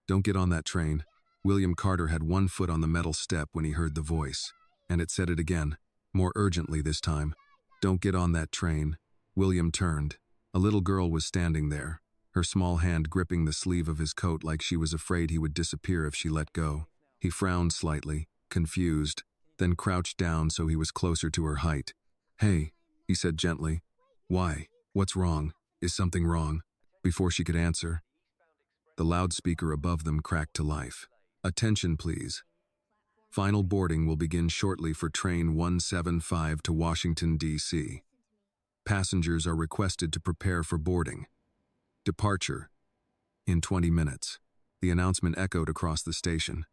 Don't get on that train. William Carter had one foot on the metal step when he heard the voice, and it said it again, more urgently this time. Don't get on that train. William turned. A little girl was standing there, her small hand gripping the sleeve of his coat like she was afraid he would disappear if she let go. He frowned slightly, confused, then crouched down so he was closer to her height. Hey, he said gently. Why? What's wrong? Is something wrong? Before she could answer, the loudspeaker above them cracked to life. Attention, please. Final boarding will begin shortly for train 175 to Washington, D.C. Passengers are requested to prepare for boarding. Departure in 20 minutes. The announcement echoed across the station.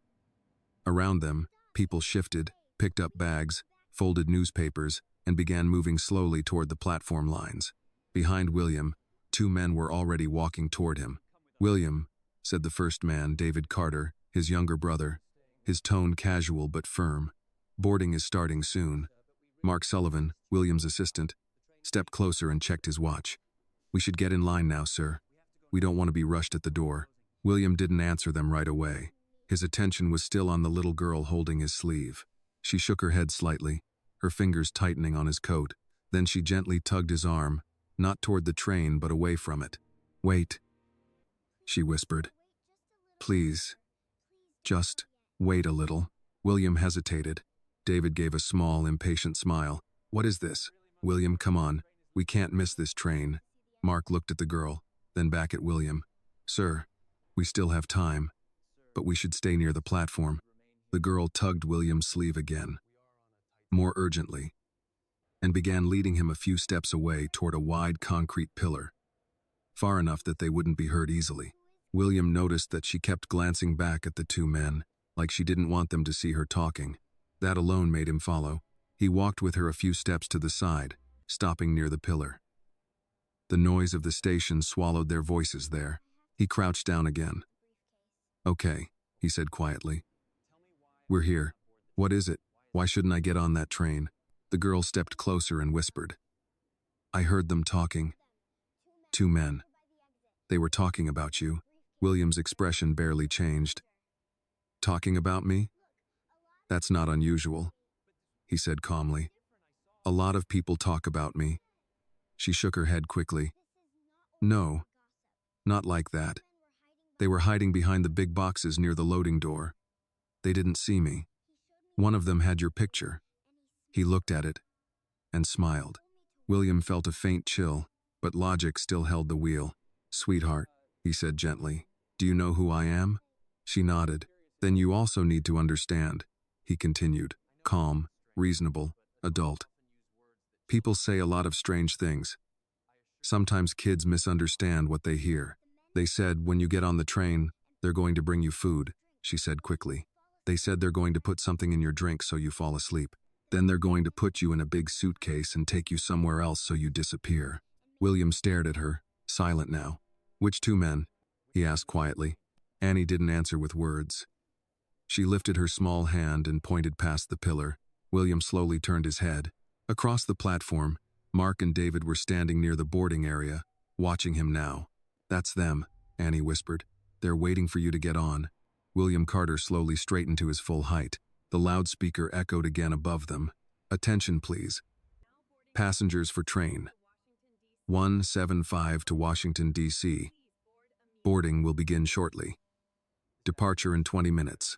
Around them, people shifted, picked up bags, folded newspapers, and began moving slowly toward the platform lines. Behind William, two men were already walking toward him. William, said the first man, David Carter, his younger brother, his tone casual but firm. Boarding is starting soon. Mark Sullivan, William's assistant, stepped closer and checked his watch. We should get in line now, sir. We don't want to be rushed at the door. William didn't answer them right away. His attention was still on the little girl holding his sleeve. She shook her head slightly, her fingers tightening on his coat. Then she gently tugged his arm, not toward the train but away from it. Wait, she whispered. Please, just wait a little. William hesitated. David gave a small, impatient smile. What is this? William, come on. We can't miss this train. Mark looked at the girl, then back at William. Sir, we still have time, but we should stay near the platform. The girl tugged William's sleeve again, more urgently, and began leading him a few steps away toward a wide concrete pillar, far enough that they wouldn't be heard easily. William noticed that she kept glancing back at the two men, like she didn't want them to see her talking. That alone made him follow. He walked with her a few steps to the side, stopping near the pillar. The noise of the station swallowed their voices there. He crouched down again. Okay, he said quietly. We're here. What is it? Why shouldn't I get on that train? The girl stepped closer and whispered. I heard them talking. Two men. They were talking about you. William's expression barely changed. Talking about me? That's not unusual, he said calmly. A lot of people talk about me. She shook her head quickly. No, not like that. They were hiding behind the big boxes near the loading door. They didn't see me. One of them had your picture. He looked at it and smiled. William felt a faint chill, but logic still held the wheel. Sweetheart, he said gently, do you know who I am? She nodded. Then you also need to understand, he continued, calm, reasonable, adult. People say a lot of strange things. Sometimes kids misunderstand what they hear. They said when you get on the train, they're going to bring you food, she said quickly. They said they're going to put something in your drink so you fall asleep. Then they're going to put you in a big suitcase and take you somewhere else so you disappear. William stared at her, silent now. Which two men? He asked quietly. Annie didn't answer with words. She lifted her small hand and pointed past the pillar. William slowly turned his head. Across the platform, Mark and David were standing near the boarding area, watching him now. That's them, Annie whispered. They're waiting for you to get on. William Carter slowly straightened to his full height. The loudspeaker echoed again above them. Attention, please. Passengers for train 175 to Washington, D.C. Boarding will begin shortly. Departure in 20 minutes.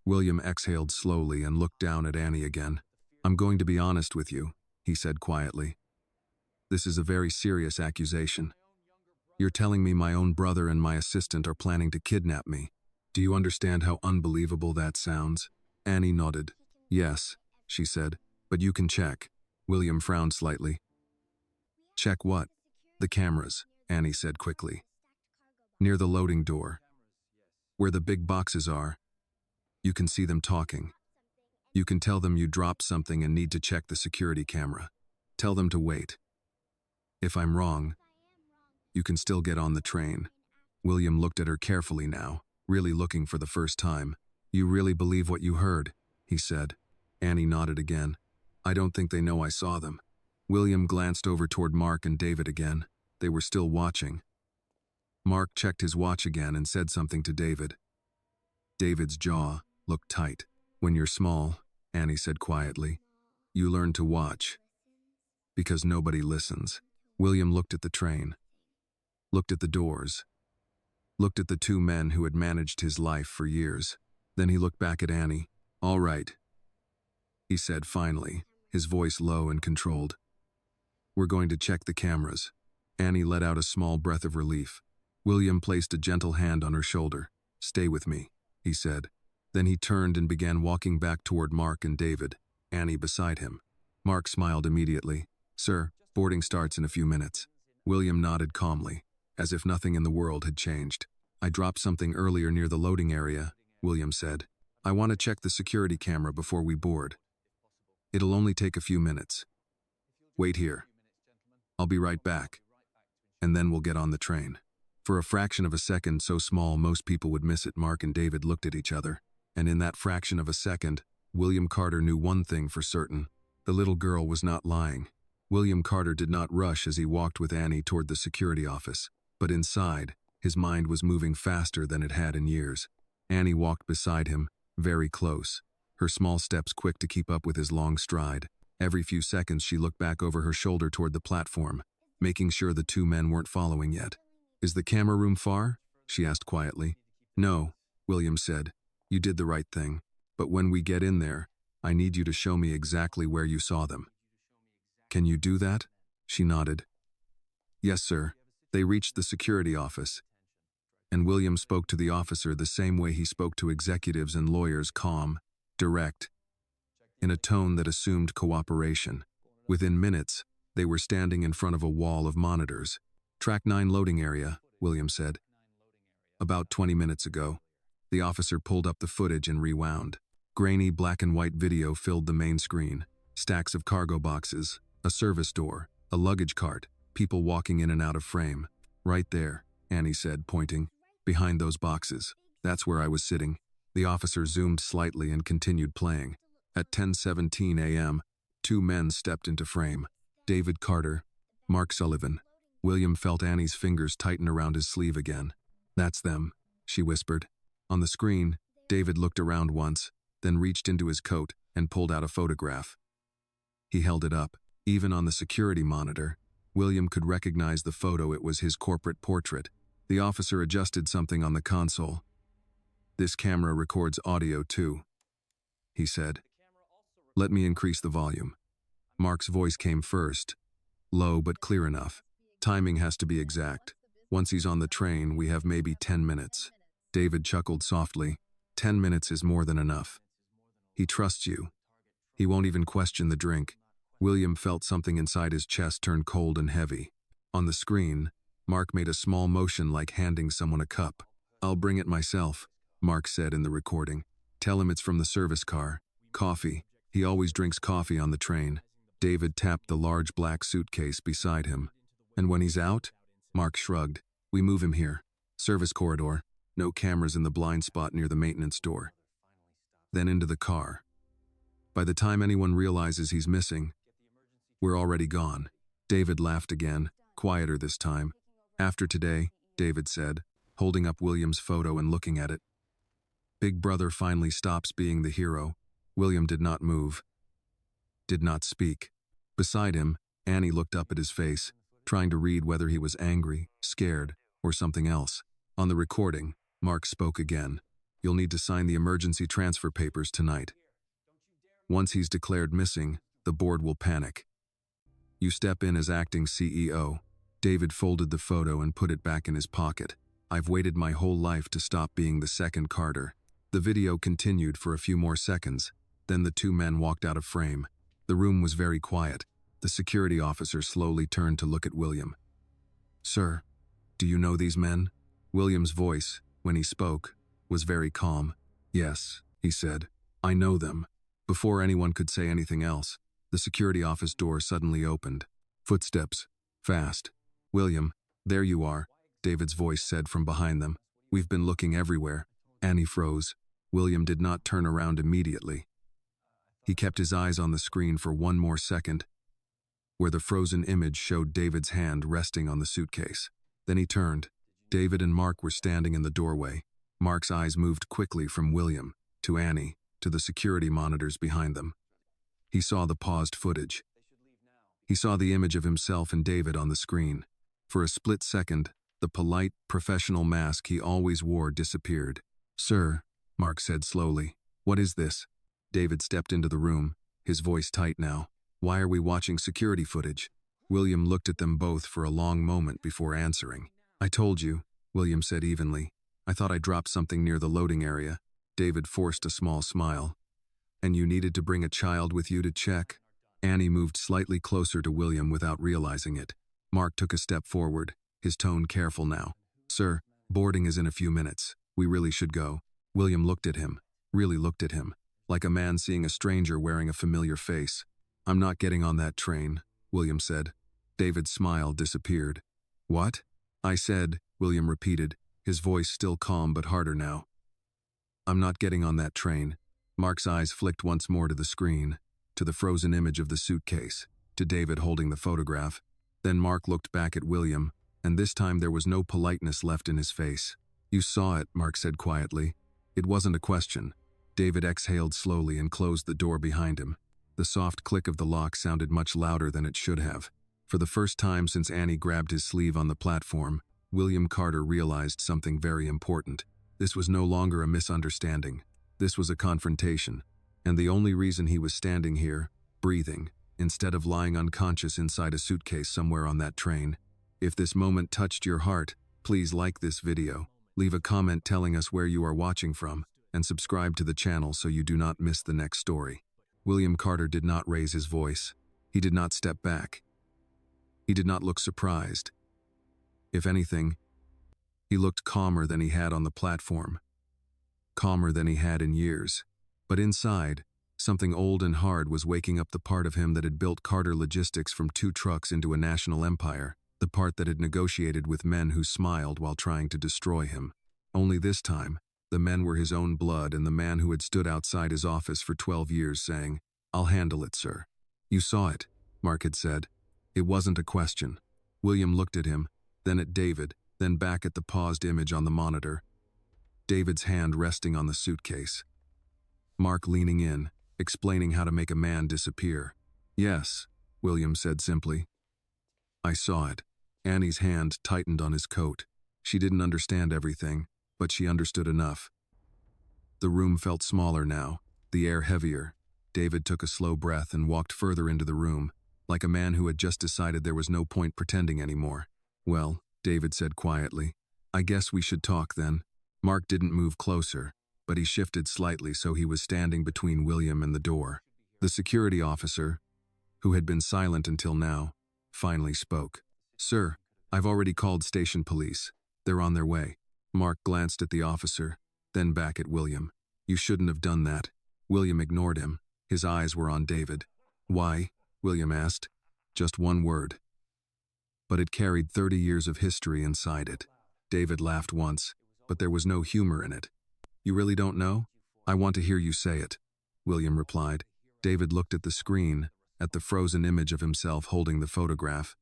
William exhaled slowly and looked down at Annie again. I'm going to be honest with you, he said quietly. This is a very serious accusation. You're telling me my own brother and my assistant are planning to kidnap me. Do you understand how unbelievable that sounds? Annie nodded. Yes, she said, but you can check. William frowned slightly. Check what? The cameras, Annie said quickly. Near the loading door. Where the big boxes are. You can see them talking. You can tell them you dropped something and need to check the security camera. Tell them to wait. If I'm wrong, you can still get on the train. William looked at her carefully now, really looking for the first time. You really believe what you heard, he said. Annie nodded again. I don't think they know I saw them. William glanced over toward Mark and David again. They were still watching. Mark checked his watch again and said something to David. David's jaw looked tight. When you're small, Annie said quietly, you learn to watch. Because nobody listens. William looked at the train, looked at the doors, looked at the two men who had managed his life for years. Then he looked back at Annie. All right, he said finally, his voice low and controlled. We're going to check the cameras. Annie let out a small breath of relief. William placed a gentle hand on her shoulder. Stay with me, he said. Then he turned and began walking back toward Mark and David, Annie beside him. Mark smiled immediately. Sir, boarding starts in a few minutes. William nodded calmly, as if nothing in the world had changed. I dropped something earlier near the loading area, William said. I want to check the security camera before we board. It'll only take a few minutes. Wait here. I'll be right back. And then we'll get on the train. For a fraction of a second so small most people would miss it, Mark and David looked at each other. And in that fraction of a second, William Carter knew one thing for certain. The little girl was not lying. William Carter did not rush as he walked with Annie toward the security office. But inside, his mind was moving faster than it had in years. Annie walked beside him, very close, her small steps quick to keep up with his long stride. Every few seconds she looked back over her shoulder toward the platform, making sure the two men weren't following yet. Is the camera room far? She asked quietly. No, William said. You did the right thing. But when we get in there, I need you to show me exactly where you saw them. Can you do that? She nodded. Yes, sir. They reached the security office. And William spoke to the officer the same way he spoke to executives and lawyers, calm, direct, in a tone that assumed cooperation. Within minutes, they were standing in front of a wall of monitors. Track 9 loading area, William said. About 20 minutes ago, the officer pulled up the footage and rewound. Grainy black and white video filled the main screen. Stacks of cargo boxes, a service door, a luggage cart, people walking in and out of frame. Right there, Annie said, pointing. Behind those boxes. That's where I was sitting. The officer zoomed slightly and continued playing. At 10:17 a.m., two men stepped into frame. David Carter, Mark Sullivan. William felt Annie's fingers tighten around his sleeve again. That's them, she whispered. On the screen, David looked around once, then reached into his coat and pulled out a photograph. He held it up. Even on the security monitor, William could recognize the photo. It was his corporate portrait. The officer adjusted something on the console. This camera records audio too, he said. Let me increase the volume. Mark's voice came first, low but clear enough. Timing has to be exact. Once he's on the train, we have maybe 10 minutes. David chuckled softly. 10 minutes is more than enough. He trusts you. He won't even question the drink. William felt something inside his chest turn cold and heavy. On the screen, Mark made a small motion like handing someone a cup. I'll bring it myself, Mark said in the recording. Tell him it's from the service car. Coffee. He always drinks coffee on the train. David tapped the large black suitcase beside him. And when he's out? Mark shrugged. We move him here. Service corridor. No cameras in the blind spot near the maintenance door. Then into the car. By the time anyone realizes he's missing, we're already gone. David laughed again, quieter this time. After today, David said, holding up William's photo and looking at it. Big Brother finally stops being the hero. William did not move, did not speak. Beside him, Annie looked up at his face, trying to read whether he was angry, scared, or something else. On the recording, Mark spoke again. You'll need to sign the emergency transfer papers tonight. Once he's declared missing, the board will panic. You step in as acting CEO. David folded the photo and put it back in his pocket. I've waited my whole life to stop being the second Carter. The video continued for a few more seconds. Then the two men walked out of frame. The room was very quiet. The security officer slowly turned to look at William. Sir, do you know these men? William's voice, when he spoke, was very calm. Yes, he said. I know them. Before anyone could say anything else, the security office door suddenly opened. Footsteps. Fast. William, there you are, David's voice said from behind them. We've been looking everywhere. Annie froze. William did not turn around immediately. He kept his eyes on the screen for one more second, where the frozen image showed David's hand resting on the suitcase. Then he turned. David and Mark were standing in the doorway. Mark's eyes moved quickly from William to Annie to the security monitors behind them. He saw the paused footage. He saw the image of himself and David on the screen. For a split second, the polite, professional mask he always wore disappeared. "Sir," Mark said slowly, "what is this?" David stepped into the room, his voice tight now. "Why are we watching security footage?" William looked at them both for a long moment before answering. "I told you," William said evenly. "I thought I dropped something near the loading area." David forced a small smile. "And you needed to bring a child with you to check?" Annie moved slightly closer to William without realizing it. Mark took a step forward, his tone careful now. "Sir, boarding is in a few minutes. We really should go." William looked at him, really looked at him, like a man seeing a stranger wearing a familiar face. "I'm not getting on that train," William said. David's smile disappeared. "What?" "I said," William repeated, his voice still calm but harder now. "I'm not getting on that train." Mark's eyes flicked once more to the screen, to the frozen image of the suitcase, to David holding the photograph. Then Mark looked back at William, and this time there was no politeness left in his face. "You saw it," Mark said quietly. It wasn't a question. David exhaled slowly and closed the door behind him. The soft click of the lock sounded much louder than it should have. For the first time since Annie grabbed his sleeve on the platform, William Carter realized something very important. This was no longer a misunderstanding. This was a confrontation. And the only reason he was standing here, breathing, instead of lying unconscious inside a suitcase somewhere on that train. If this moment touched your heart, please like this video, leave a comment telling us where you are watching from, and subscribe to the channel so you do not miss the next story. William Carter did not raise his voice. He did not step back. He did not look surprised. If anything, he looked calmer than he had on the platform. Calmer than he had in years. But inside, something old and hard was waking up the part of him that had built Carter Logistics from 2 trucks into a national empire, the part that had negotiated with men who smiled while trying to destroy him. Only this time, the men were his own blood and the man who had stood outside his office for 12 years saying, "I'll handle it, sir." "You saw it," Mark had said. It wasn't a question. William looked at him, then at David, then back at the paused image on the monitor. David's hand resting on the suitcase. Mark leaning in, explaining how to make a man disappear. "Yes," William said simply. "I saw it." Annie's hand tightened on his coat. She didn't understand everything, but she understood enough. The room felt smaller now, the air heavier. David took a slow breath and walked further into the room, like a man who had just decided there was no point pretending anymore. "Well," David said quietly, "I guess we should talk then." Mark didn't move closer, but he shifted slightly so he was standing between William and the door. The security officer, who had been silent until now, finally spoke. "Sir, I've already called station police. They're on their way." Mark glanced at the officer, then back at William. "You shouldn't have done that." William ignored him. His eyes were on David. "Why?" William asked. Just one word. But it carried 30 years of history inside it. David laughed once, but there was no humor in it. "You really don't know? I want to hear you say it," William replied. David looked at the screen, at the frozen image of himself holding the photograph.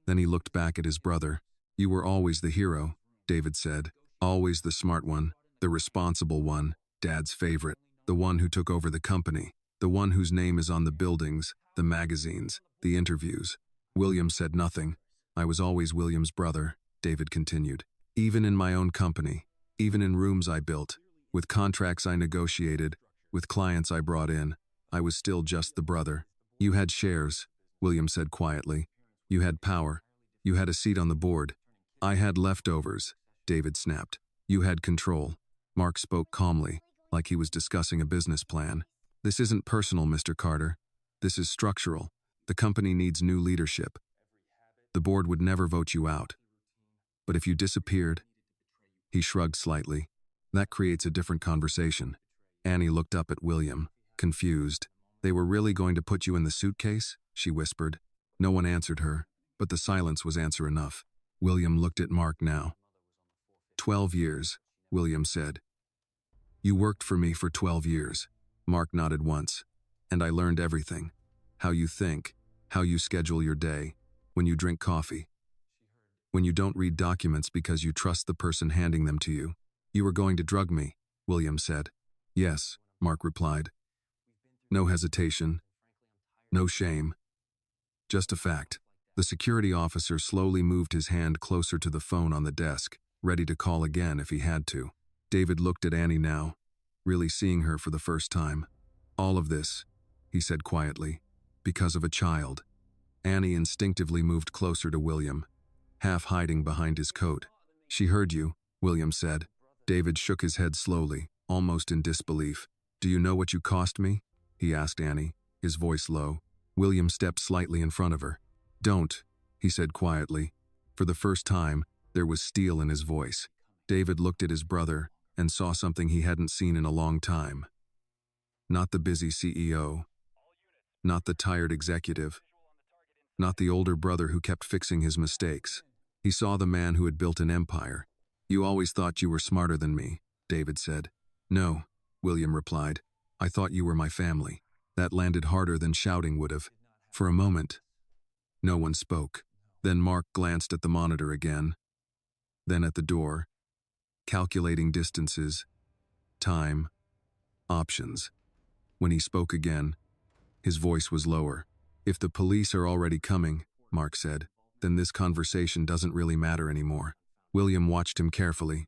Then he looked back at his brother. "You were always the hero," David said. "Always the smart one, the responsible one, Dad's favorite, the one who took over the company, the one whose name is on the buildings, the magazines, the interviews." William said nothing. "I was always William's brother," David continued. "Even in my own company, even in rooms I built, with contracts I negotiated, with clients I brought in, I was still just the brother." "You had shares," William said quietly. "You had power. You had a seat on the board." "I had leftovers," David snapped. "You had control." Mark spoke calmly, like he was discussing a business plan. "This isn't personal, Mr. Carter. This is structural. The company needs new leadership. The board would never vote you out. But if you disappeared..." He shrugged slightly. "That creates a different conversation." Annie looked up at William, confused. "They were really going to put you in the suitcase?" she whispered. No one answered her, but the silence was answer enough. William looked at Mark now. 12 years, William said. "You worked for me for 12 years. Mark nodded once. "And I learned everything. How you think, how you schedule your day, when you drink coffee, When you don't read documents because you trust the person handing them to you. You were going to drug me, William said. Yes, Mark replied. No hesitation. No shame. Just a fact. The security officer slowly moved his hand closer to the phone on the desk, ready to call again if he had to. David looked at Annie now, really seeing her for the first time. All of this, he said quietly, because of a child. Annie instinctively moved closer to William, half hiding behind his coat. She heard you, William said. David shook his head slowly, almost in disbelief. Do you know what you cost me? He asked Annie, his voice low. William stepped slightly in front of her. Don't, he said quietly. For the first time, there was steel in his voice. David looked at his brother and saw something he hadn't seen in a long time. Not the busy CEO. Not the tired executive. Not the older brother who kept fixing his mistakes. He saw the man who had built an empire. You always thought you were smarter than me, David said. No, William replied. I thought you were my family. That landed harder than shouting would have. For a moment, no one spoke. Then Mark glanced at the monitor again. Then at the door. Calculating distances, time, options. When he spoke again, his voice was lower. If the police are already coming, Mark said, then this conversation doesn't really matter anymore. William watched him carefully.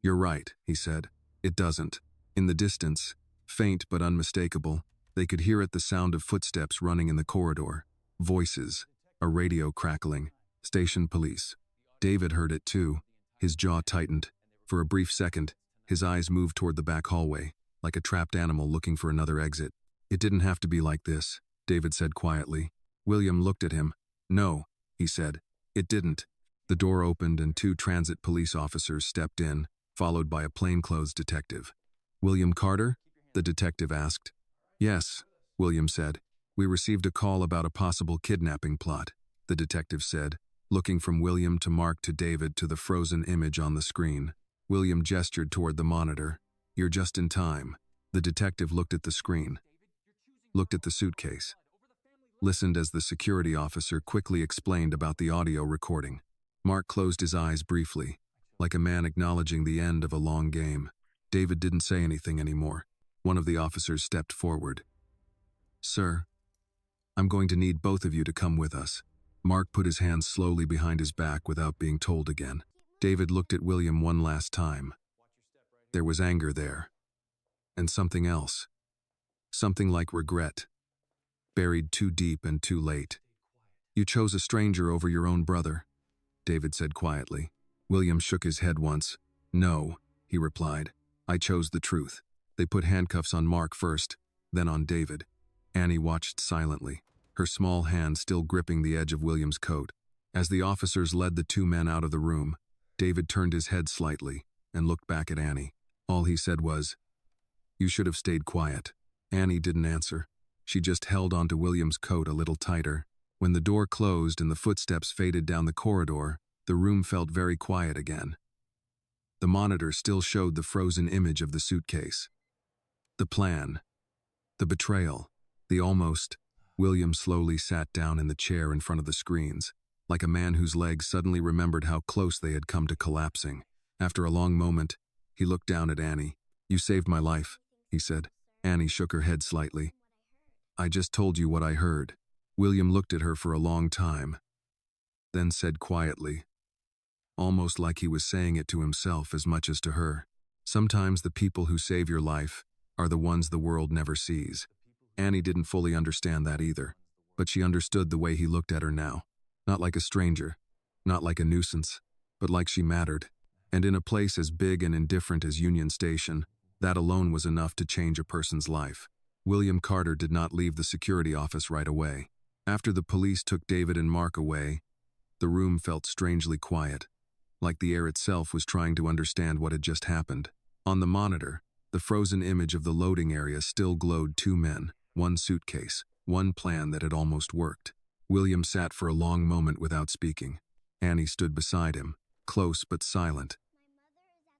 You're right, he said. It doesn't. In the distance, faint but unmistakable, they could hear it, the sound of footsteps running in the corridor. Voices, a radio crackling, station police. David heard it too. His jaw tightened. For a brief second, his eyes moved toward the back hallway, like a trapped animal looking for another exit. It didn't have to be like this, David said quietly. William looked at him. No, he said. It didn't. The door opened and 2 transit police officers stepped in, followed by a plainclothes detective. William Carter? The detective asked. Yes, William said. We received a call about a possible kidnapping plot, the detective said, looking from William to Mark to David to the frozen image on the screen. William gestured toward the monitor. You're just in time. The detective looked at the screen, looked at the suitcase, listened as the security officer quickly explained about the audio recording. Mark closed his eyes briefly, like a man acknowledging the end of a long game. David didn't say anything anymore. One of the officers stepped forward. Sir, I'm going to need both of you to come with us. Mark put his hands slowly behind his back without being told again. David looked at William one last time. There was anger there. And something else. Something like regret. Buried too deep and too late. You chose a stranger over your own brother, David said quietly. William shook his head once. No, he replied. I chose the truth. They put handcuffs on Mark first, then on David. Annie watched silently, her small hand still gripping the edge of William's coat. As the officers led the 2 men out of the room, David turned his head slightly and looked back at Annie. All he said was, You should have stayed quiet. Annie didn't answer. She just held onto William's coat a little tighter. When the door closed and the footsteps faded down the corridor, the room felt very quiet again. The monitor still showed the frozen image of the suitcase. The plan. The betrayal. The almost. William slowly sat down in the chair in front of the screens, like a man whose legs suddenly remembered how close they had come to collapsing. After a long moment, he looked down at Annie. You saved my life, he said. Annie shook her head slightly. I just told you what I heard. William looked at her for a long time, then said quietly, almost like he was saying it to himself as much as to her, sometimes the people who save your life are the ones the world never sees. Annie didn't fully understand that either, but she understood the way he looked at her now. Not like a stranger, not like a nuisance, but like she mattered. And in a place as big and indifferent as Union Station, that alone was enough to change a person's life. William Carter did not leave the security office right away. After the police took David and Mark away, the room felt strangely quiet, like the air itself was trying to understand what had just happened. On the monitor, the frozen image of the loading area still glowed 2 men, 1 suitcase, 1 plan that had almost worked. William sat for a long moment without speaking. Annie stood beside him, close but silent,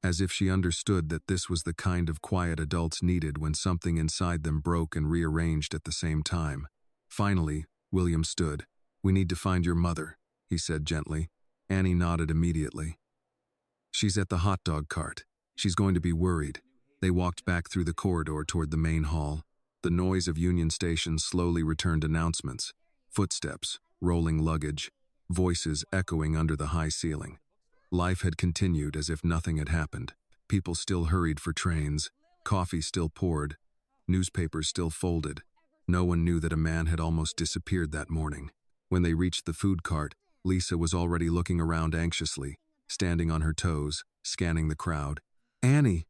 as if she understood that this was the kind of quiet adults needed when something inside them broke and rearranged at the same time. Finally, William stood. We need to find your mother, he said gently. Annie nodded immediately. She's at the hot dog cart. She's going to be worried. They walked back through the corridor toward the main hall. The noise of Union Station slowly returned announcements. Footsteps, rolling luggage, voices echoing under the high ceiling. Life had continued as if nothing had happened. People still hurried for trains, coffee still poured, newspapers still folded. No one knew that a man had almost disappeared that morning. When they reached the food cart, Lisa was already looking around anxiously, standing on her toes, scanning the crowd. "Annie!"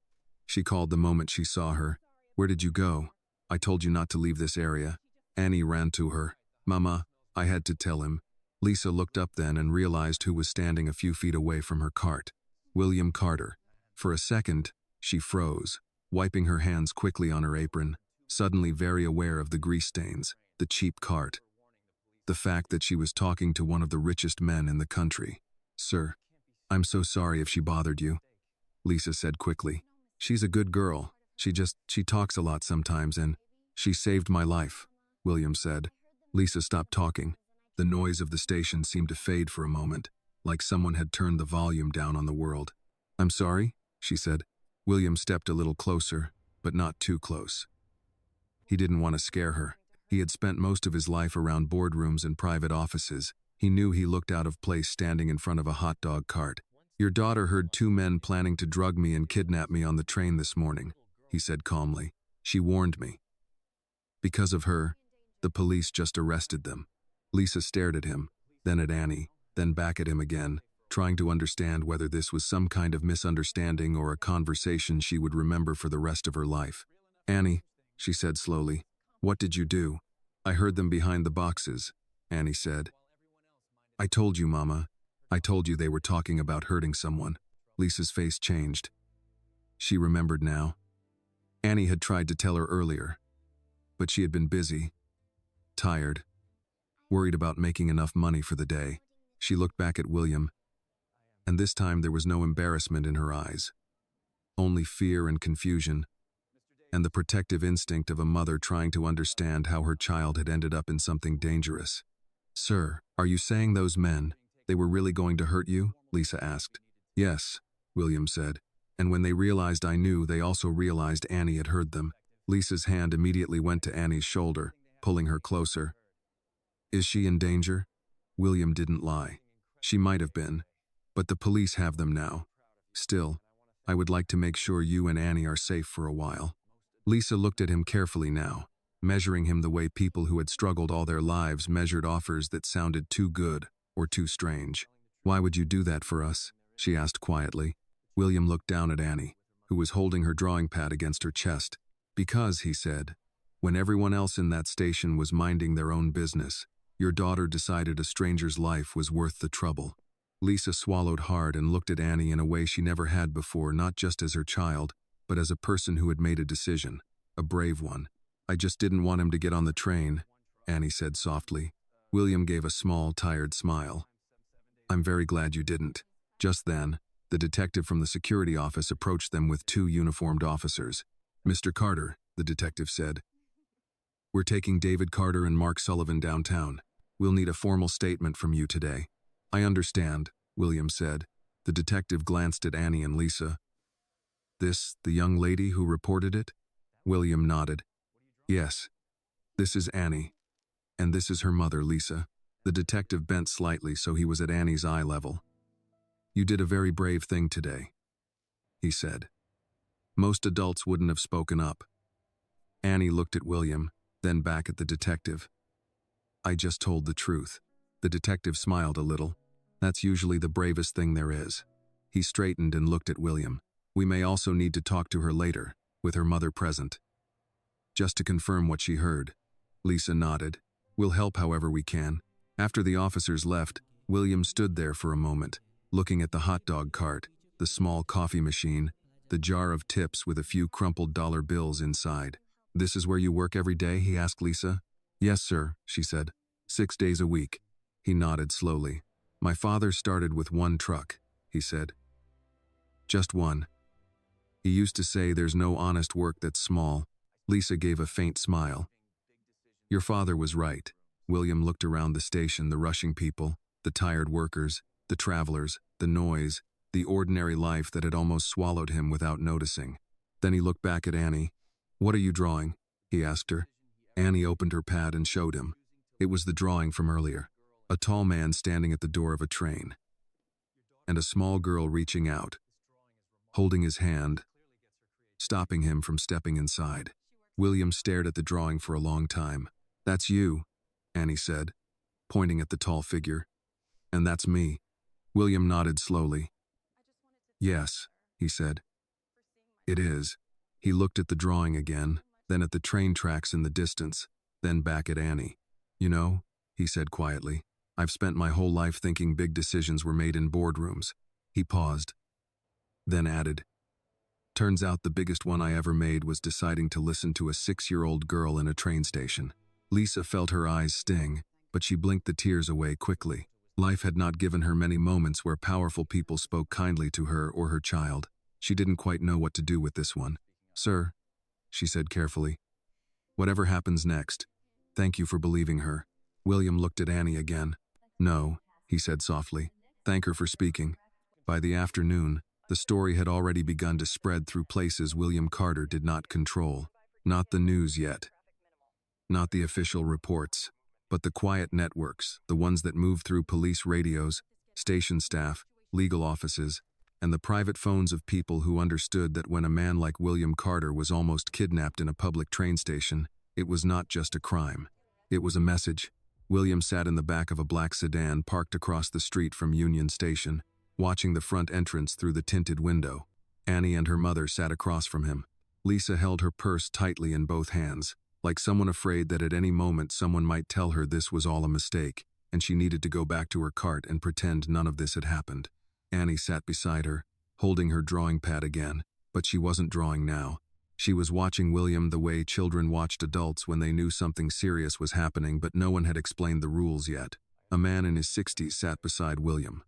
she called the moment she saw her. "Where did you go? I told you not to leave this area." Annie ran to her. "Mama, I had to tell him." Lisa looked up then and realized who was standing a few feet away from her cart. William Carter. For a second, she froze, wiping her hands quickly on her apron, suddenly very aware of the grease stains, the cheap cart. The fact that she was talking to one of the richest men in the country. "Sir, I'm so sorry if she bothered you," Lisa said quickly. "She's a good girl. She talks a lot sometimes and she saved my life," William said. Lisa stopped talking. The noise of the station seemed to fade for a moment, like someone had turned the volume down on the world. "I'm sorry," she said. William stepped a little closer, but not too close. He didn't want to scare her. He had spent most of his life around boardrooms and private offices. He knew he looked out of place standing in front of a hot dog cart. "Your daughter heard two men planning to drug me and kidnap me on the train this morning," he said calmly. "She warned me. Because of her, the police just arrested them." Lisa stared at him, then at Annie, then back at him again, trying to understand whether this was some kind of misunderstanding or a conversation she would remember for the rest of her life. "Annie," she said slowly, "what did you do?" "I heard them behind the boxes," Annie said. "I told you, Mama. I told you they were talking about hurting someone." Lisa's face changed. She remembered now. Annie had tried to tell her earlier, but she had been busy, tired, worried about making enough money for the day. She looked back at William, and this time there was no embarrassment in her eyes, only fear and confusion, and the protective instinct of a mother trying to understand how her child had ended up in something dangerous. "Sir, are you saying those men, they were really going to hurt you?" Lisa asked. "Yes," William said, "and when they realized I knew, they also realized Annie had heard them." Lisa's hand immediately went to Annie's shoulder, pulling her closer. "Is she in danger?" William didn't lie. "She might have been, but the police have them now. Still, I would like to make sure you and Annie are safe for a while." Lisa looked at him carefully now, measuring him the way people who had struggled all their lives measured offers that sounded too good or too strange. "Why would you do that for us?" she asked quietly. William looked down at Annie, who was holding her drawing pad against her chest. "Because," he said, "when everyone else in that station was minding their own business, your daughter decided a stranger's life was worth the trouble." Lisa swallowed hard and looked at Annie in a way she never had before, not just as her child, but as a person who had made a decision, a brave one. "I just didn't want him to get on the train," Annie said softly. William gave a small, tired smile. "I'm very glad you didn't." Just then, the detective from the security office approached them with two uniformed officers. "Mr. Carter," the detective said, "we're taking David Carter and Mark Sullivan downtown. We'll need a formal statement from you today." "I understand," William said. The detective glanced at Annie and Lisa. "This, the young lady who reported it?" William nodded. "Yes. This is Annie. And this is her mother, Lisa." The detective bent slightly so he was at Annie's eye level. "You did a very brave thing today," he said. "Most adults wouldn't have spoken up." Annie looked at William, then back at the detective. "I just told the truth." The detective smiled a little. "That's usually the bravest thing there is." He straightened and looked at William. "We may also need to talk to her later, with her mother present. Just to confirm what she heard." Lisa nodded. "We'll help however we can." After the officers left, William stood there for a moment, looking at the hot dog cart, the small coffee machine, the jar of tips with a few crumpled dollar bills inside. "This is where you work every day?" he asked Lisa. "Yes, sir," she said. 6 days a week." He nodded slowly. "My father started with one truck," he said. "Just one. He used to say there's no honest work that's small." Lisa gave a faint smile. "Your father was right." William looked around the station, the rushing people, the tired workers. The travelers, the noise, the ordinary life that had almost swallowed him without noticing. Then he looked back at Annie. "What are you drawing?" he asked her. Annie opened her pad and showed him. It was the drawing from earlier. A tall man standing at the door of a train. And a small girl reaching out, holding his hand, stopping him from stepping inside. William stared at the drawing for a long time. "That's you," Annie said, pointing at the tall figure. "And that's me." William nodded slowly. "Yes," he said. "It is." He looked at the drawing again, then at the train tracks in the distance, then back at Annie. "You know," he said quietly, "I've spent my whole life thinking big decisions were made in boardrooms." He paused, then added, "Turns out the biggest one I ever made was deciding to listen to a 6-year-old girl in a train station." Lisa felt her eyes sting, but she blinked the tears away quickly. Life had not given her many moments where powerful people spoke kindly to her or her child. She didn't quite know what to do with this one. "Sir," she said carefully, "whatever happens next, thank you for believing her." William looked at Annie again. "No," he said softly. "Thank her for speaking." By the afternoon, the story had already begun to spread through places William Carter did not control. Not the news yet. Not the official reports. But the quiet networks, the ones that move through police radios, station staff, legal offices, and the private phones of people who understood that when a man like William Carter was almost kidnapped in a public train station, it was not just a crime. It was a message. William sat in the back of a black sedan parked across the street from Union Station, watching the front entrance through the tinted window. Annie and her mother sat across from him. Lisa held her purse tightly in both hands, like someone afraid that at any moment someone might tell her this was all a mistake, and she needed to go back to her cart and pretend none of this had happened. Annie sat beside her, holding her drawing pad again, but she wasn't drawing now. She was watching William the way children watched adults when they knew something serious was happening but no one had explained the rules yet. A man in his 60s sat beside William.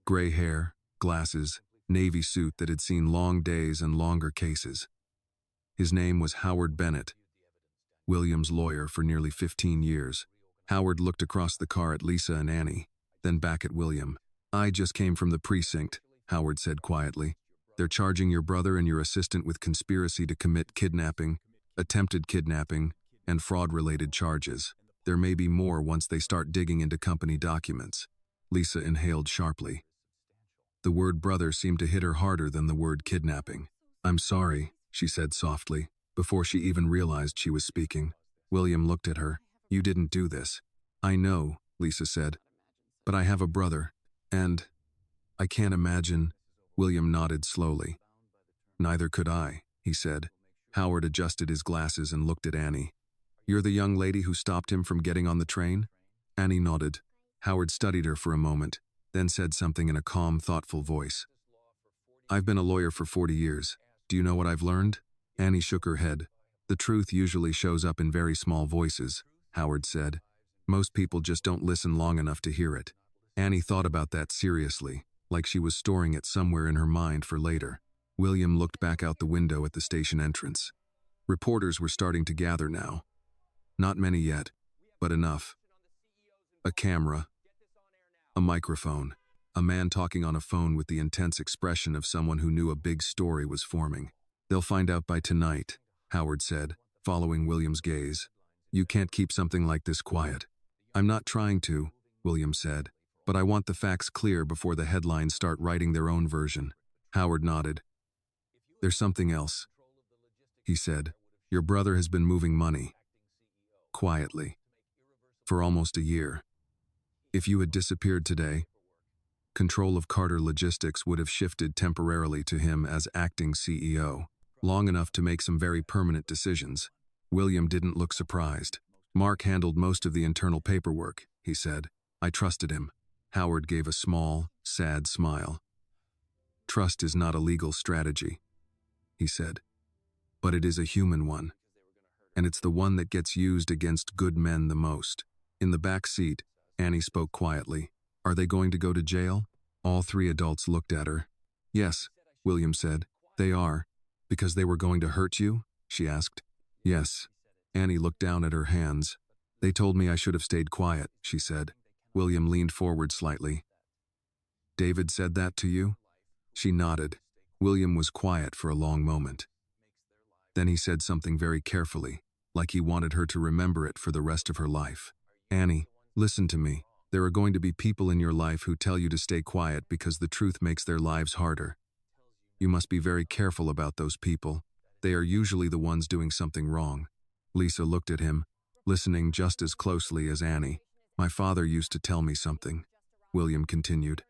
Gray hair, glasses, navy suit that had seen long days and longer cases. His name was Howard Bennett, William's lawyer for nearly 15 years. Howard looked across the car at Lisa and Annie, then back at William. "I just came from the precinct," Howard said quietly. "They're charging your brother and your assistant with conspiracy to commit kidnapping, attempted kidnapping, and fraud-related charges. There may be more once they start digging into company documents." Lisa inhaled sharply. The word brother seemed to hit her harder than the word kidnapping. "I'm sorry," she said softly, before she even realized she was speaking. William looked at her. "You didn't do this." "I know," Lisa said, "but I have a brother, and I can't imagine." William nodded slowly. "Neither could I," he said. Howard adjusted his glasses and looked at Annie. "You're the young lady who stopped him from getting on the train?" Annie nodded. Howard studied her for a moment, then said something in a calm, thoughtful voice. "I've been a lawyer for 40 years. Do you know what I've learned?" Annie shook her head. "The truth usually shows up in very small voices," Howard said. "Most people just don't listen long enough to hear it." Annie thought about that seriously, like she was storing it somewhere in her mind for later. William looked back out the window at the station entrance. Reporters were starting to gather now. Not many yet, but enough. A camera. A microphone. A man talking on a phone with the intense expression of someone who knew a big story was forming. "They'll find out by tonight," Howard said, following William's gaze. "You can't keep something like this quiet." "I'm not trying to," William said, "but I want the facts clear before the headlines start writing their own version." Howard nodded. "There's something else," he said. "Your brother has been moving money. Quietly. For almost a year. If you had disappeared today, control of Carter Logistics would have shifted temporarily to him as acting CEO, long enough to make some very permanent decisions." William didn't look surprised. "Mark handled most of the internal paperwork," he said. "I trusted him." Howard gave a small, sad smile. "Trust is not a legal strategy," he said, "but it is a human one. And it's the one that gets used against good men the most." In the back seat, Annie spoke quietly. "Are they going to go to jail?" All three adults looked at her. "Yes," William said. "They are. Because they were going to hurt you?" she asked. "Yes." Annie looked down at her hands. "They told me I should have stayed quiet," she said. William leaned forward slightly. David said that to you? She nodded. William was quiet for a long moment. Then he said something very carefully, like he wanted her to remember it for the rest of her life. Annie, listen to me. There are going to be people in your life who tell you to stay quiet because the truth makes their lives harder. You must be very careful about those people. They are usually the ones doing something wrong. Lisa looked at him, listening just as closely as Annie. My father used to tell me something, William continued.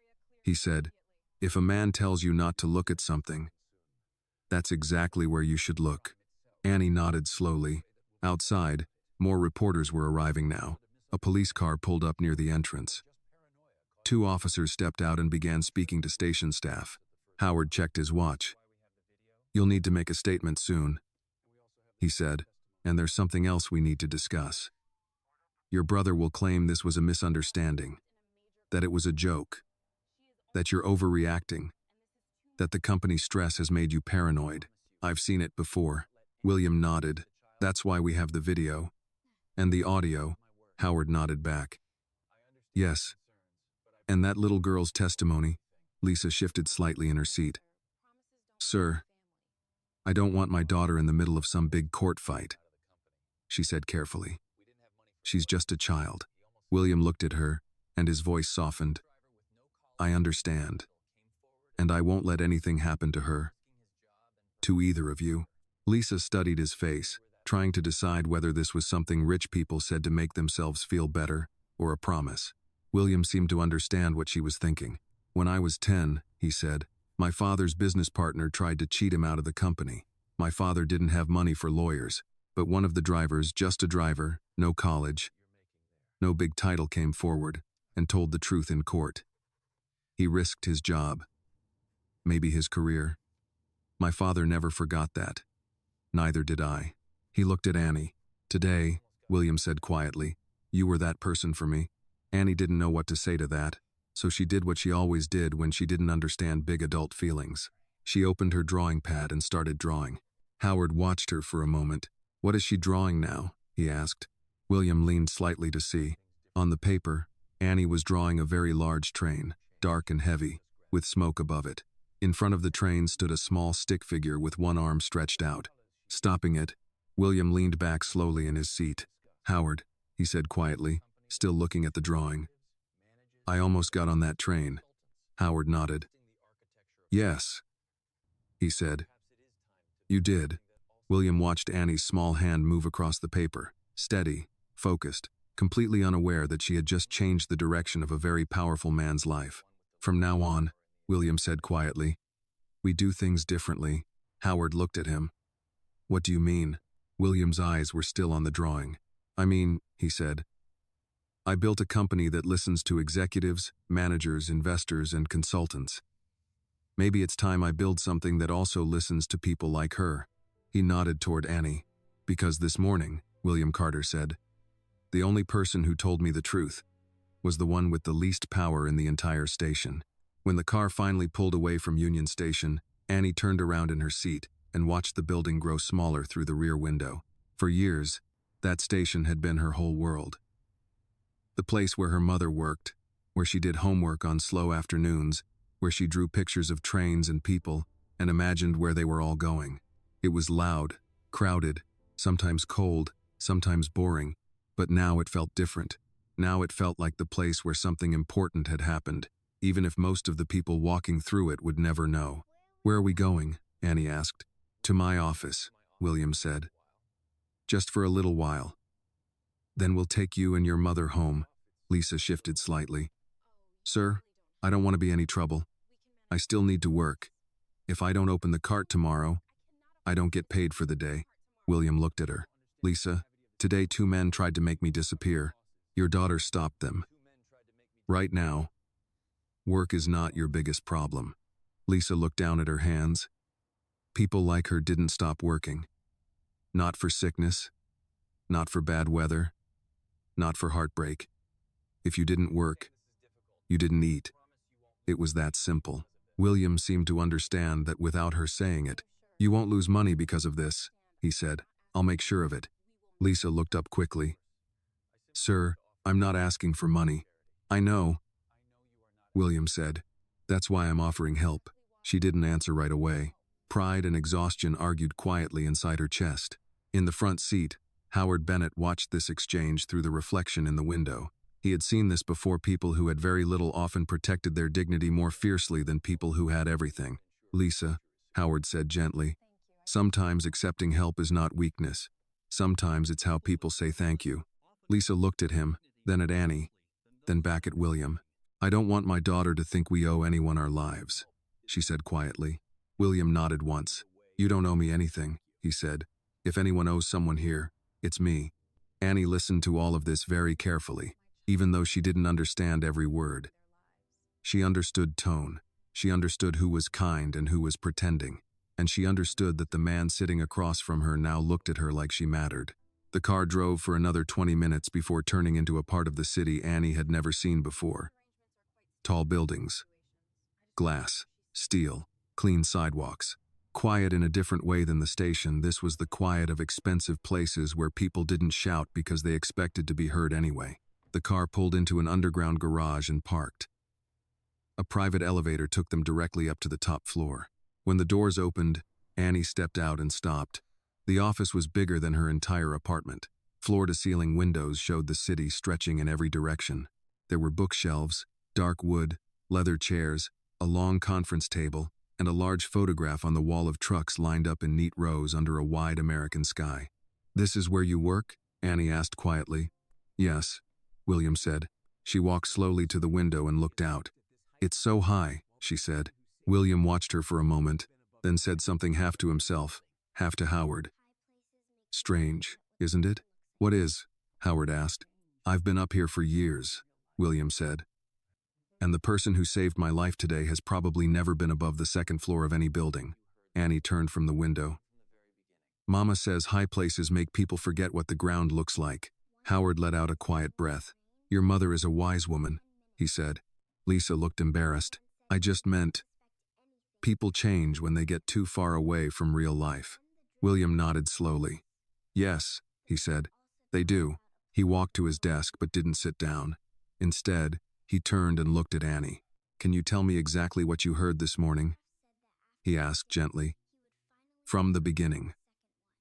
He said, if a man tells you not to look at something, that's exactly where you should look. Annie nodded slowly. Outside, more reporters were arriving now. A police car pulled up near the entrance. 2 officers stepped out and began speaking to station staff. Howard checked his watch. You'll need to make a statement soon, he said, and there's something else we need to discuss. Your brother will claim this was a misunderstanding, that it was a joke, that you're overreacting, that the company's stress has made you paranoid. I've seen it before. William nodded. That's why we have the video. And the audio. Howard nodded back. Yes. And that little girl's testimony. Lisa shifted slightly in her seat. Sir, I don't want my daughter in the middle of some big court fight, she said carefully. She's just a child. William looked at her, and his voice softened. I understand. And I won't let anything happen to her. To either of you. Lisa studied his face, trying to decide whether this was something rich people said to make themselves feel better, or a promise. William seemed to understand what she was thinking. When I was 10, he said, my father's business partner tried to cheat him out of the company. My father didn't have money for lawyers, but one of the drivers, just a driver, no college, no big title, came forward and told the truth in court. He risked his job, maybe his career. My father never forgot that. Neither did I. He looked at Annie. Today, William said quietly, you were that person for me. Annie didn't know what to say to that, so she did what she always did when she didn't understand big adult feelings. She opened her drawing pad and started drawing. Howard watched her for a moment. What is she drawing now? He asked. William leaned slightly to see. On the paper, Annie was drawing a very large train, dark and heavy, with smoke above it. In front of the train stood a small stick figure with one arm stretched out. Stopping it, William leaned back slowly in his seat. Howard, he said quietly, still looking at the drawing. I almost got on that train. Howard nodded. Yes, he said. You did. William watched Annie's small hand move across the paper, steady, focused, completely unaware that she had just changed the direction of a very powerful man's life. From now on, William said quietly, we do things differently. Howard looked at him. What do you mean? William's eyes were still on the drawing. I mean, he said, I built a company that listens to executives, managers, investors, and consultants. Maybe it's time I build something that also listens to people like her. He nodded toward Annie. Because this morning, William Carter said, the only person who told me the truth was the one with the least power in the entire station. When the car finally pulled away from Union Station, Annie turned around in her seat and watched the building grow smaller through the rear window. For years, that station had been her whole world. The place where her mother worked, where she did homework on slow afternoons, where she drew pictures of trains and people and imagined where they were all going. It was loud, crowded, sometimes cold, sometimes boring, but now it felt different. Now it felt like the place where something important had happened, even if most of the people walking through it would never know. Where are we going? Annie asked. To my office, William said. Just for a little while. Then we'll take you and your mother home. Lisa shifted slightly. Sir, I don't want to be any trouble. I still need to work. If I don't open the cart tomorrow, I don't get paid for the day. William looked at her. Lisa, today 2 men tried to make me disappear. Your daughter stopped them. Right now, work is not your biggest problem. Lisa looked down at her hands. People like her didn't stop working. Not for sickness, not for bad weather, not for heartbreak. If you didn't work, you didn't eat. It was that simple. William seemed to understand that without her saying it. You won't lose money because of this, he said. I'll make sure of it. Lisa looked up quickly. Sir, I'm not asking for money. I know, William said. That's why I'm offering help. She didn't answer right away. Pride and exhaustion argued quietly inside her chest. In the front seat, Howard Bennett watched this exchange through the reflection in the window. He had seen this before. People who had very little often protected their dignity more fiercely than people who had everything. Lisa, Howard said gently, sometimes accepting help is not weakness. Sometimes it's how people say thank you. Lisa looked at him, then at Annie, then back at William. I don't want my daughter to think we owe anyone our lives, she said quietly. William nodded once. You don't owe me anything, he said. If anyone owes someone here, it's me. Annie listened to all of this very carefully, even though she didn't understand every word. She understood tone. She understood who was kind and who was pretending. And she understood that the man sitting across from her now looked at her like she mattered. The car drove for another 20 minutes before turning into a part of the city Annie had never seen before. Tall buildings, glass, steel, clean sidewalks. Quiet in a different way than the station, this was the quiet of expensive places where people didn't shout because they expected to be heard anyway. The car pulled into an underground garage and parked. A private elevator took them directly up to the top floor. When the doors opened, Annie stepped out and stopped. The office was bigger than her entire apartment. Floor-to-ceiling windows showed the city stretching in every direction. There were bookshelves, dark wood, leather chairs, a long conference table, and a large photograph on the wall of trucks lined up in neat rows under a wide American sky. This is where you work? Annie asked quietly. Yes, William said. She walked slowly to the window and looked out. It's so high, she said. William watched her for a moment, then said something half to himself, half to Howard. Strange, isn't it? What is? Howard asked. I've been up here for years, William said. And the person who saved my life today has probably never been above the second floor of any building. Annie turned from the window. Mama says high places make people forget what the ground looks like. Howard let out a quiet breath. Your mother is a wise woman, he said. Lisa looked embarrassed. I just meant, people change when they get too far away from real life. William nodded slowly. Yes, he said. They do. He walked to his desk but didn't sit down. Instead, he turned and looked at Annie. Can you tell me exactly what you heard this morning? He asked gently. From the beginning.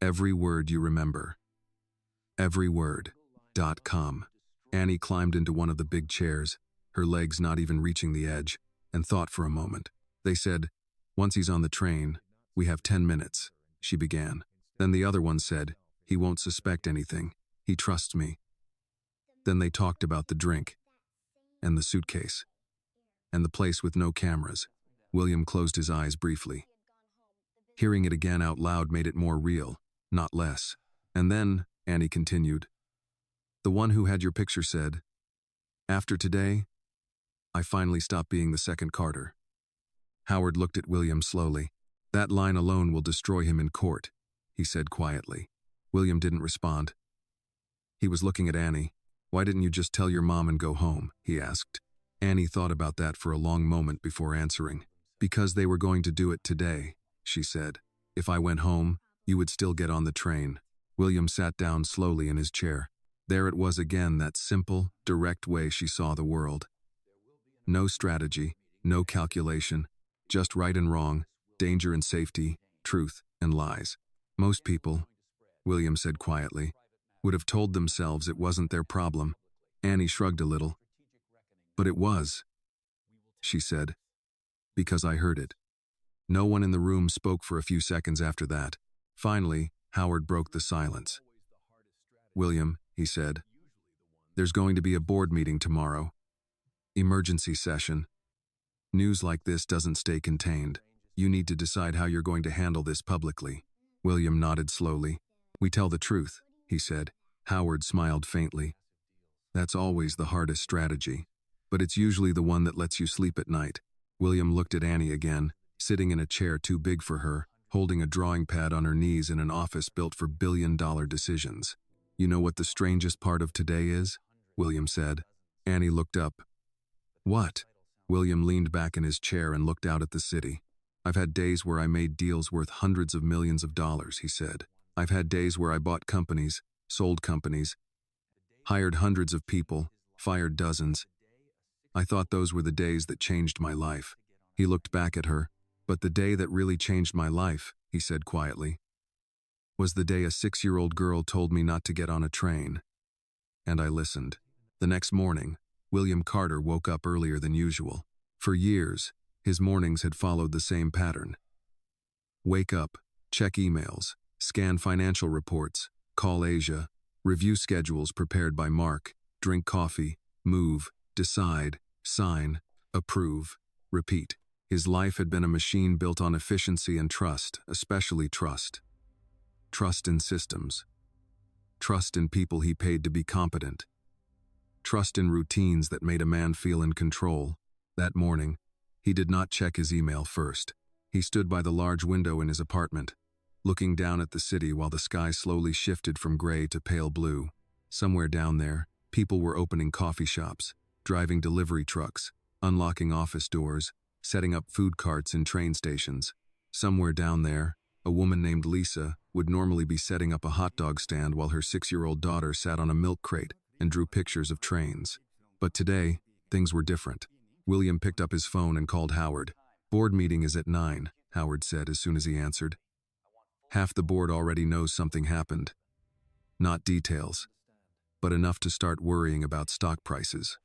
Every word you remember. Every word. .com. Annie climbed into one of the big chairs, her legs not even reaching the edge, and thought for a moment. They said, once he's on the train, we have 10 minutes, she began. Then the other one said, he won't suspect anything. He trusts me. Then they talked about the drink, and the suitcase, and the place with no cameras. William closed his eyes briefly. Hearing it again out loud made it more real, not less. And then, Annie continued, the one who had your picture said, after today, I finally stopped being the second Carter. Howard looked at William slowly. That line alone will destroy him in court, he said quietly. William didn't respond. He was looking at Annie. Why didn't you just tell your mom and go home? He asked. Annie thought about that for a long moment before answering. Because they were going to do it today, she said. If I went home, you would still get on the train. William sat down slowly in his chair. There it was again, that simple, direct way she saw the world. No strategy, no calculation, just right and wrong, danger and safety, truth and lies. Most people, William said quietly, would have told themselves it wasn't their problem. Annie shrugged a little. But it was, she said, because I heard it. No one in the room spoke for a few seconds after that. Finally, Howard broke the silence. William, he said, there's going to be a board meeting tomorrow. Emergency session. News like this doesn't stay contained. You need to decide how you're going to handle this publicly. William nodded slowly. We tell the truth, he said. Howard smiled faintly. That's always the hardest strategy, but it's usually the one that lets you sleep at night. William looked at Annie again, sitting in a chair too big for her, holding a drawing pad on her knees in an office built for billion-dollar decisions. You know what the strangest part of today is? William said. Annie looked up. What? William leaned back in his chair and looked out at the city. I've had days where I made deals worth hundreds of millions of dollars, he said. I've had days where I bought companies, sold companies, hired hundreds of people, fired dozens. I thought those were the days that changed my life. He looked back at her. "But the day that really changed my life," he said quietly, "was the day a 6-year-old girl told me not to get on a train." And I listened. The next morning, William Carter woke up earlier than usual. For years, his mornings had followed the same pattern. Wake up, check emails, scan financial reports, call Asia, review schedules prepared by Mark, drink coffee, move, decide, sign, approve, repeat. His life had been a machine built on efficiency and trust, especially trust. Trust in systems. Trust in people he paid to be competent. Trust in routines that made a man feel in control. That morning, he did not check his email first. He stood by the large window in his apartment, looking down at the city while the sky slowly shifted from gray to pale blue. Somewhere down there, people were opening coffee shops, driving delivery trucks, unlocking office doors, setting up food carts in train stations. Somewhere down there, a woman named Lisa would normally be setting up a hot dog stand while her 6-year-old daughter sat on a milk crate and drew pictures of trains. But today, things were different. William picked up his phone and called Howard. "Board meeting is at 9, Howard said as soon as he answered. Half the board already knows something happened. Not details, but enough to start worrying about stock prices.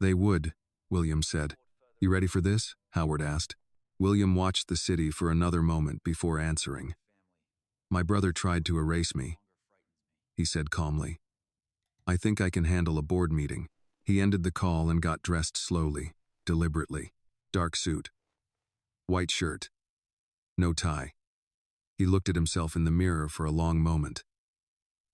They would, William said. "You ready for this?" Howard asked. William watched the city for another moment before answering. "My brother tried to erase me," he said calmly. "I think I can handle a board meeting." He ended the call and got dressed slowly, deliberately. Dark suit. White shirt. No tie. He looked at himself in the mirror for a long moment,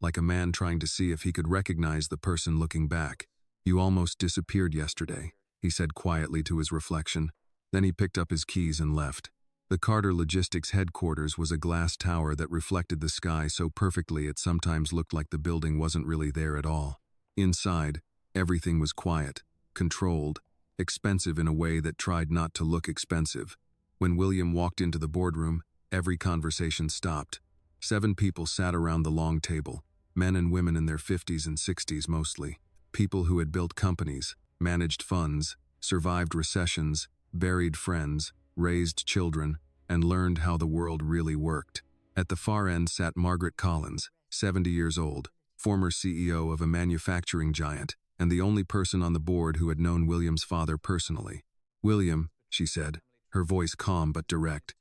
like a man trying to see if he could recognize the person looking back. "You almost disappeared yesterday," he said quietly to his reflection. Then he picked up his keys and left. The Carter Logistics headquarters was a glass tower that reflected the sky so perfectly it sometimes looked like the building wasn't really there at all. Inside, everything was quiet, controlled, expensive in a way that tried not to look expensive. When William walked into the boardroom, every conversation stopped. 7 people sat around the long table, men and women in their 50s and 60s mostly. People who had built companies, managed funds, survived recessions, buried friends, raised children, and learned how the world really worked. At the far end sat Margaret Collins, 70 years old, former CEO of a manufacturing giant, and the only person on the board who had known William's father personally. "William," she said, her voice calm but direct,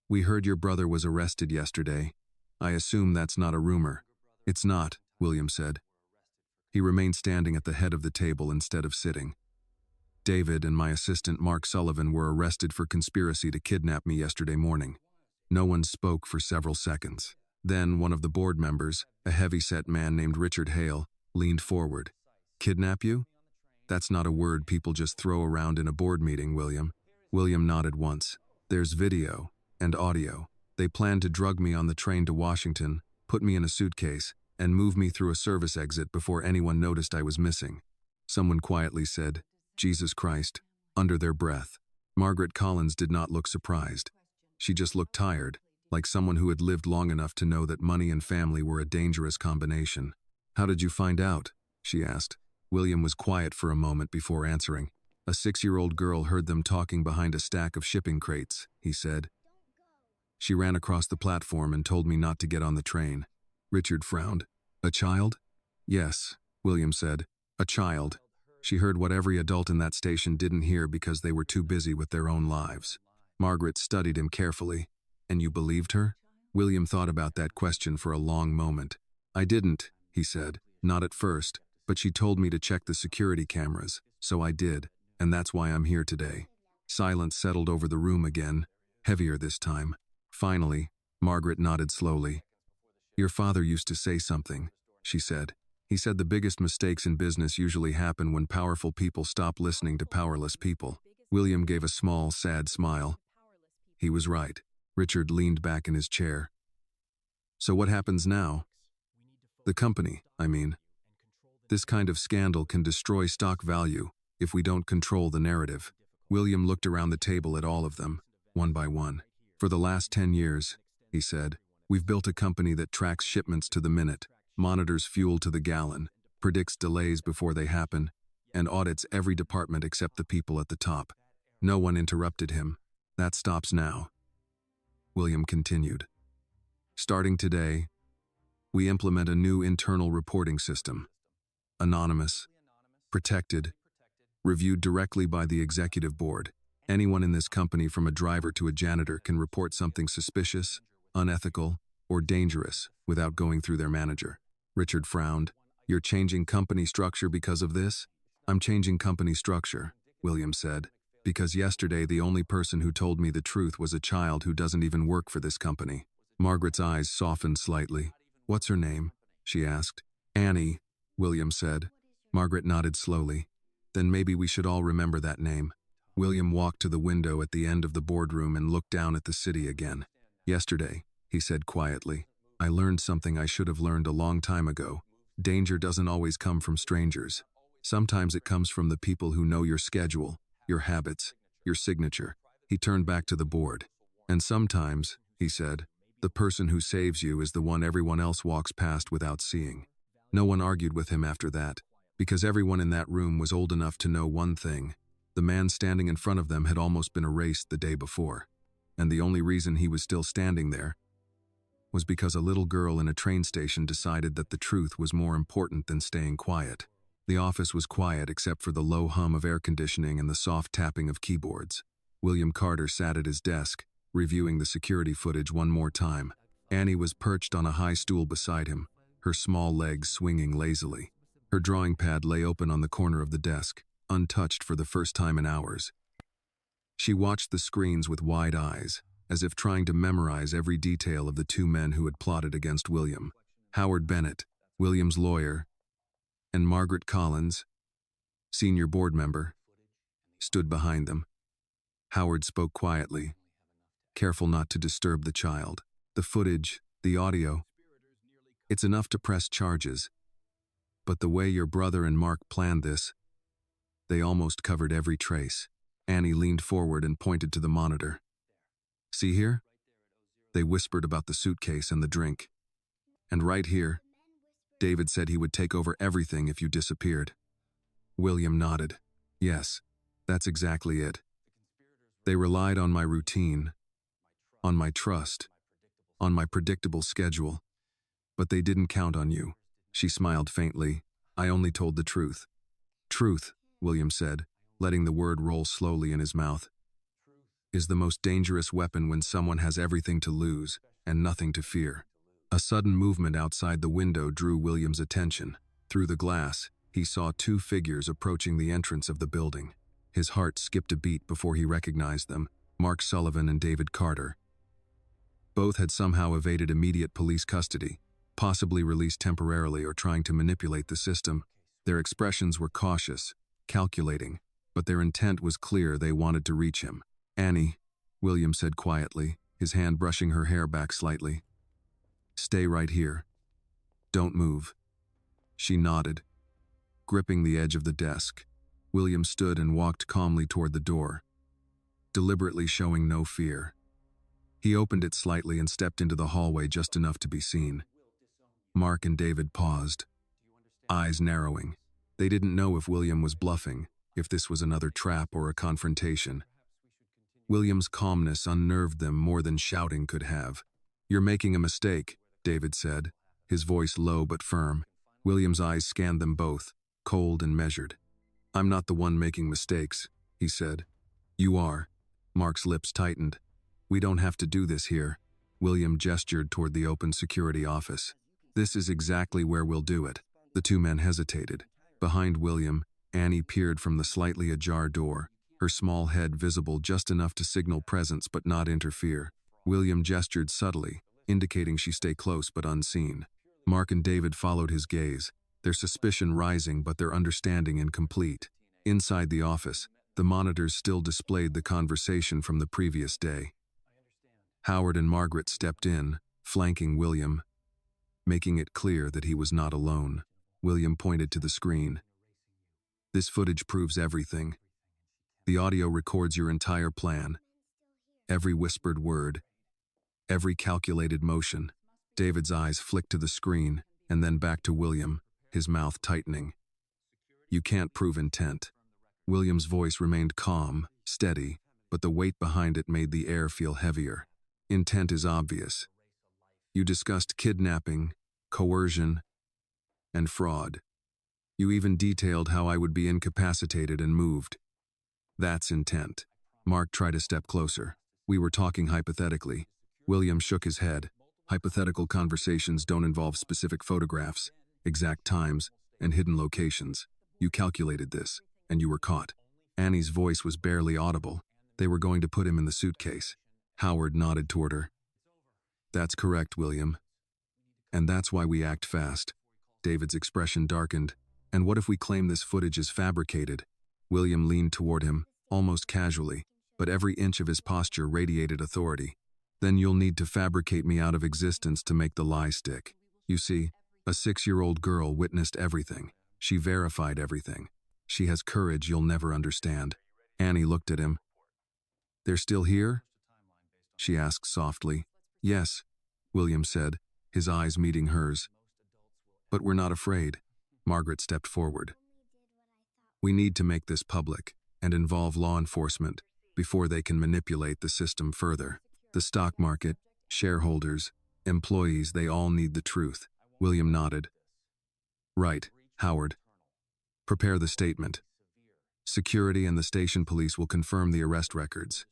"we heard your brother was arrested yesterday. I assume that's not a rumor." "It's not," William said. He remained standing at the head of the table instead of sitting. "David and my assistant Mark Sullivan were arrested for conspiracy to kidnap me yesterday morning." No one spoke for several seconds. Then one of the board members, a heavy-set man named Richard Hale, leaned forward. "Kidnap you? That's not a word people just throw around in a board meeting, William." William nodded once. "There's video and audio. They planned to drug me on the train to Washington, put me in a suitcase, and move me through a service exit before anyone noticed I was missing." Someone quietly said, "Jesus Christ," under their breath. Margaret Collins did not look surprised. She just looked tired, like someone who had lived long enough to know that money and family were a dangerous combination. "How did you find out?" she asked. William was quiet for a moment before answering. "A 6-year-old girl heard them talking behind a stack of shipping crates," he said. "She ran across the platform and told me not to get on the train." Richard frowned. "A child?" "Yes," William said. "A child. She heard what every adult in that station didn't hear because they were too busy with their own lives." Margaret studied him carefully. "And you believed her?" William thought about that question for a long moment. "I didn't," he said. "Not at first, but she told me to check the security cameras, so I did, and that's why I'm here today." Silence settled over the room again, heavier this time. Finally, Margaret nodded slowly. "Your father used to say something," she said. "He said the biggest mistakes in business usually happen when powerful people stop listening to powerless people." William gave a small, sad smile. He was right. Richard leaned back in his chair. "So what happens now?" "The company, I mean. This kind of scandal can destroy stock value if we don't control the narrative." William looked around the table at all of them, one by one. "For the last 10 years, he said, we've built a company that tracks shipments to the minute, monitors fuel to the gallon, predicts delays before they happen, and audits every department except the people at the top. No one interrupted him. That stops now. William continued. Starting today, we implement a new internal reporting system. Anonymous, protected, reviewed directly by the executive board. Anyone in this company, from a driver to a janitor, can report something suspicious, unethical, or dangerous without going through their manager. Richard frowned. You're changing company structure because of this? I'm changing company structure, William said, because yesterday the only person who told me the truth was a child who doesn't even work for this company. Margaret's eyes softened slightly. What's her name? She asked. Annie, William said. Margaret nodded slowly. Then maybe we should all remember that name. William walked to the window at the end of the boardroom and looked down at the city again. Yesterday, he said quietly, I learned something I should have learned a long time ago. Danger doesn't always come from strangers. Sometimes it comes from the people who know your schedule, your habits, your signature. He turned back to the board. And sometimes, he said, the person who saves you is the one everyone else walks past without seeing. No one argued with him after that, because everyone in that room was old enough to know one thing. The man standing in front of them had almost been erased the day before. And the only reason he was still standing there was because a little girl in a train station decided that the truth was more important than staying quiet. The office was quiet except for the low hum of air conditioning and the soft tapping of keyboards. William Carter sat at his desk, reviewing the security footage one more time. Annie was perched on a high stool beside him, her small legs swinging lazily. Her drawing pad lay open on the corner of the desk, untouched for the first time in hours. She watched the screens with wide eyes, as if trying to memorize every detail of the two men who had plotted against William. Howard Bennett, William's lawyer, and Margaret Collins, senior board member, stood behind them. Howard spoke quietly, careful not to disturb the child. The footage, the audio, it's enough to press charges. But the way your brother and Mark planned this, they almost covered every trace. Annie leaned forward and pointed to the monitor. See here? They whispered about the suitcase and the drink. And right here, David said he would take over everything if you disappeared. William nodded. Yes, that's exactly it. They relied on my routine, on my trust, on my predictable schedule. But they didn't count on you. She smiled faintly. I only told the truth. Truth, William said, letting the word roll slowly in his mouth, is the most dangerous weapon when someone has everything to lose and nothing to fear. A sudden movement outside the window drew William's attention. Through the glass, he saw two figures approaching the entrance of the building. His heart skipped a beat before he recognized them, Mark Sullivan and David Carter. Both had somehow evaded immediate police custody, possibly released temporarily or trying to manipulate the system. Their expressions were cautious, calculating, but their intent was clear. They wanted to reach him. Annie, William said quietly, his hand brushing her hair back slightly. Stay right here. Don't move. She nodded, gripping the edge of the desk. William stood and walked calmly toward the door, deliberately showing no fear. He opened it slightly and stepped into the hallway just enough to be seen. Mark and David paused, eyes narrowing. They didn't know if William was bluffing, if this was another trap or a confrontation. William's calmness unnerved them more than shouting could have. You're making a mistake, David said, his voice low but firm. William's eyes scanned them both, cold and measured. I'm not the one making mistakes, he said. You are. Mark's lips tightened. We don't have to do this here. William gestured toward the open security office. This is exactly where we'll do it. The two men hesitated. Behind William, Annie peered from the slightly ajar door, her small head visible just enough to signal presence but not interfere. William gestured subtly, indicating she stay close but unseen. Mark and David followed his gaze, their suspicion rising but their understanding incomplete. Inside the office, the monitors still displayed the conversation from the previous day. Howard and Margaret stepped in, flanking William, making it clear that he was not alone. William pointed to the screen. This footage proves everything. The audio records your entire plan. Every whispered word, every calculated motion. David's eyes flicked to the screen and then back to William, his mouth tightening. You can't prove intent. William's voice remained calm, steady, but the weight behind it made the air feel heavier. Intent is obvious. You discussed kidnapping, coercion, and fraud. You even detailed how I would be incapacitated and moved. That's intent. Mark tried a step closer. We were talking hypothetically. William shook his head. Hypothetical conversations don't involve specific photographs, exact times, and hidden locations. You calculated this, and you were caught. Annie's voice was barely audible. They were going to put him in the suitcase. Howard nodded toward her. That's correct, William. And that's why we act fast. David's expression darkened. And what if we claim this footage is fabricated? William leaned toward him, almost casually, but every inch of his posture radiated authority. Then you'll need to fabricate me out of existence to make the lie stick. You see, a 6-year-old girl witnessed everything. She verified everything. She has courage you'll never understand. Annie looked at him. They're still here? She asked softly. Yes, William said, his eyes meeting hers. But we're not afraid. Margaret stepped forward. We need to make this public and involve law enforcement before they can manipulate the system further. The stock market, shareholders, employees, they all need the truth. William nodded. Right, Howard. Prepare the statement. Security and the station police will confirm the arrest records.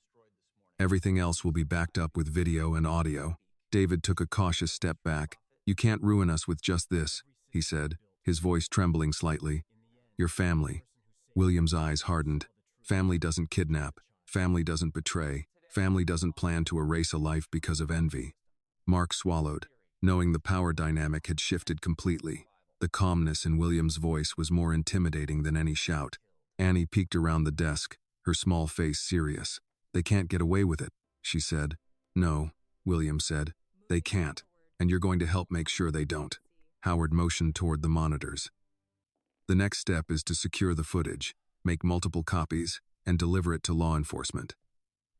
Everything else will be backed up with video and audio. David took a cautious step back. You can't ruin us with just this, he said, his voice trembling slightly. Your family. William's eyes hardened. Family doesn't kidnap. Family doesn't betray. Family doesn't plan to erase a life because of envy. Mark swallowed, knowing the power dynamic had shifted completely. The calmness in William's voice was more intimidating than any shout. Annie peeked around the desk, her small face serious. They can't get away with it, she said. No, William said. They can't, and you're going to help make sure they don't. Howard motioned toward the monitors. The next step is to secure the footage, make multiple copies, and deliver it to law enforcement.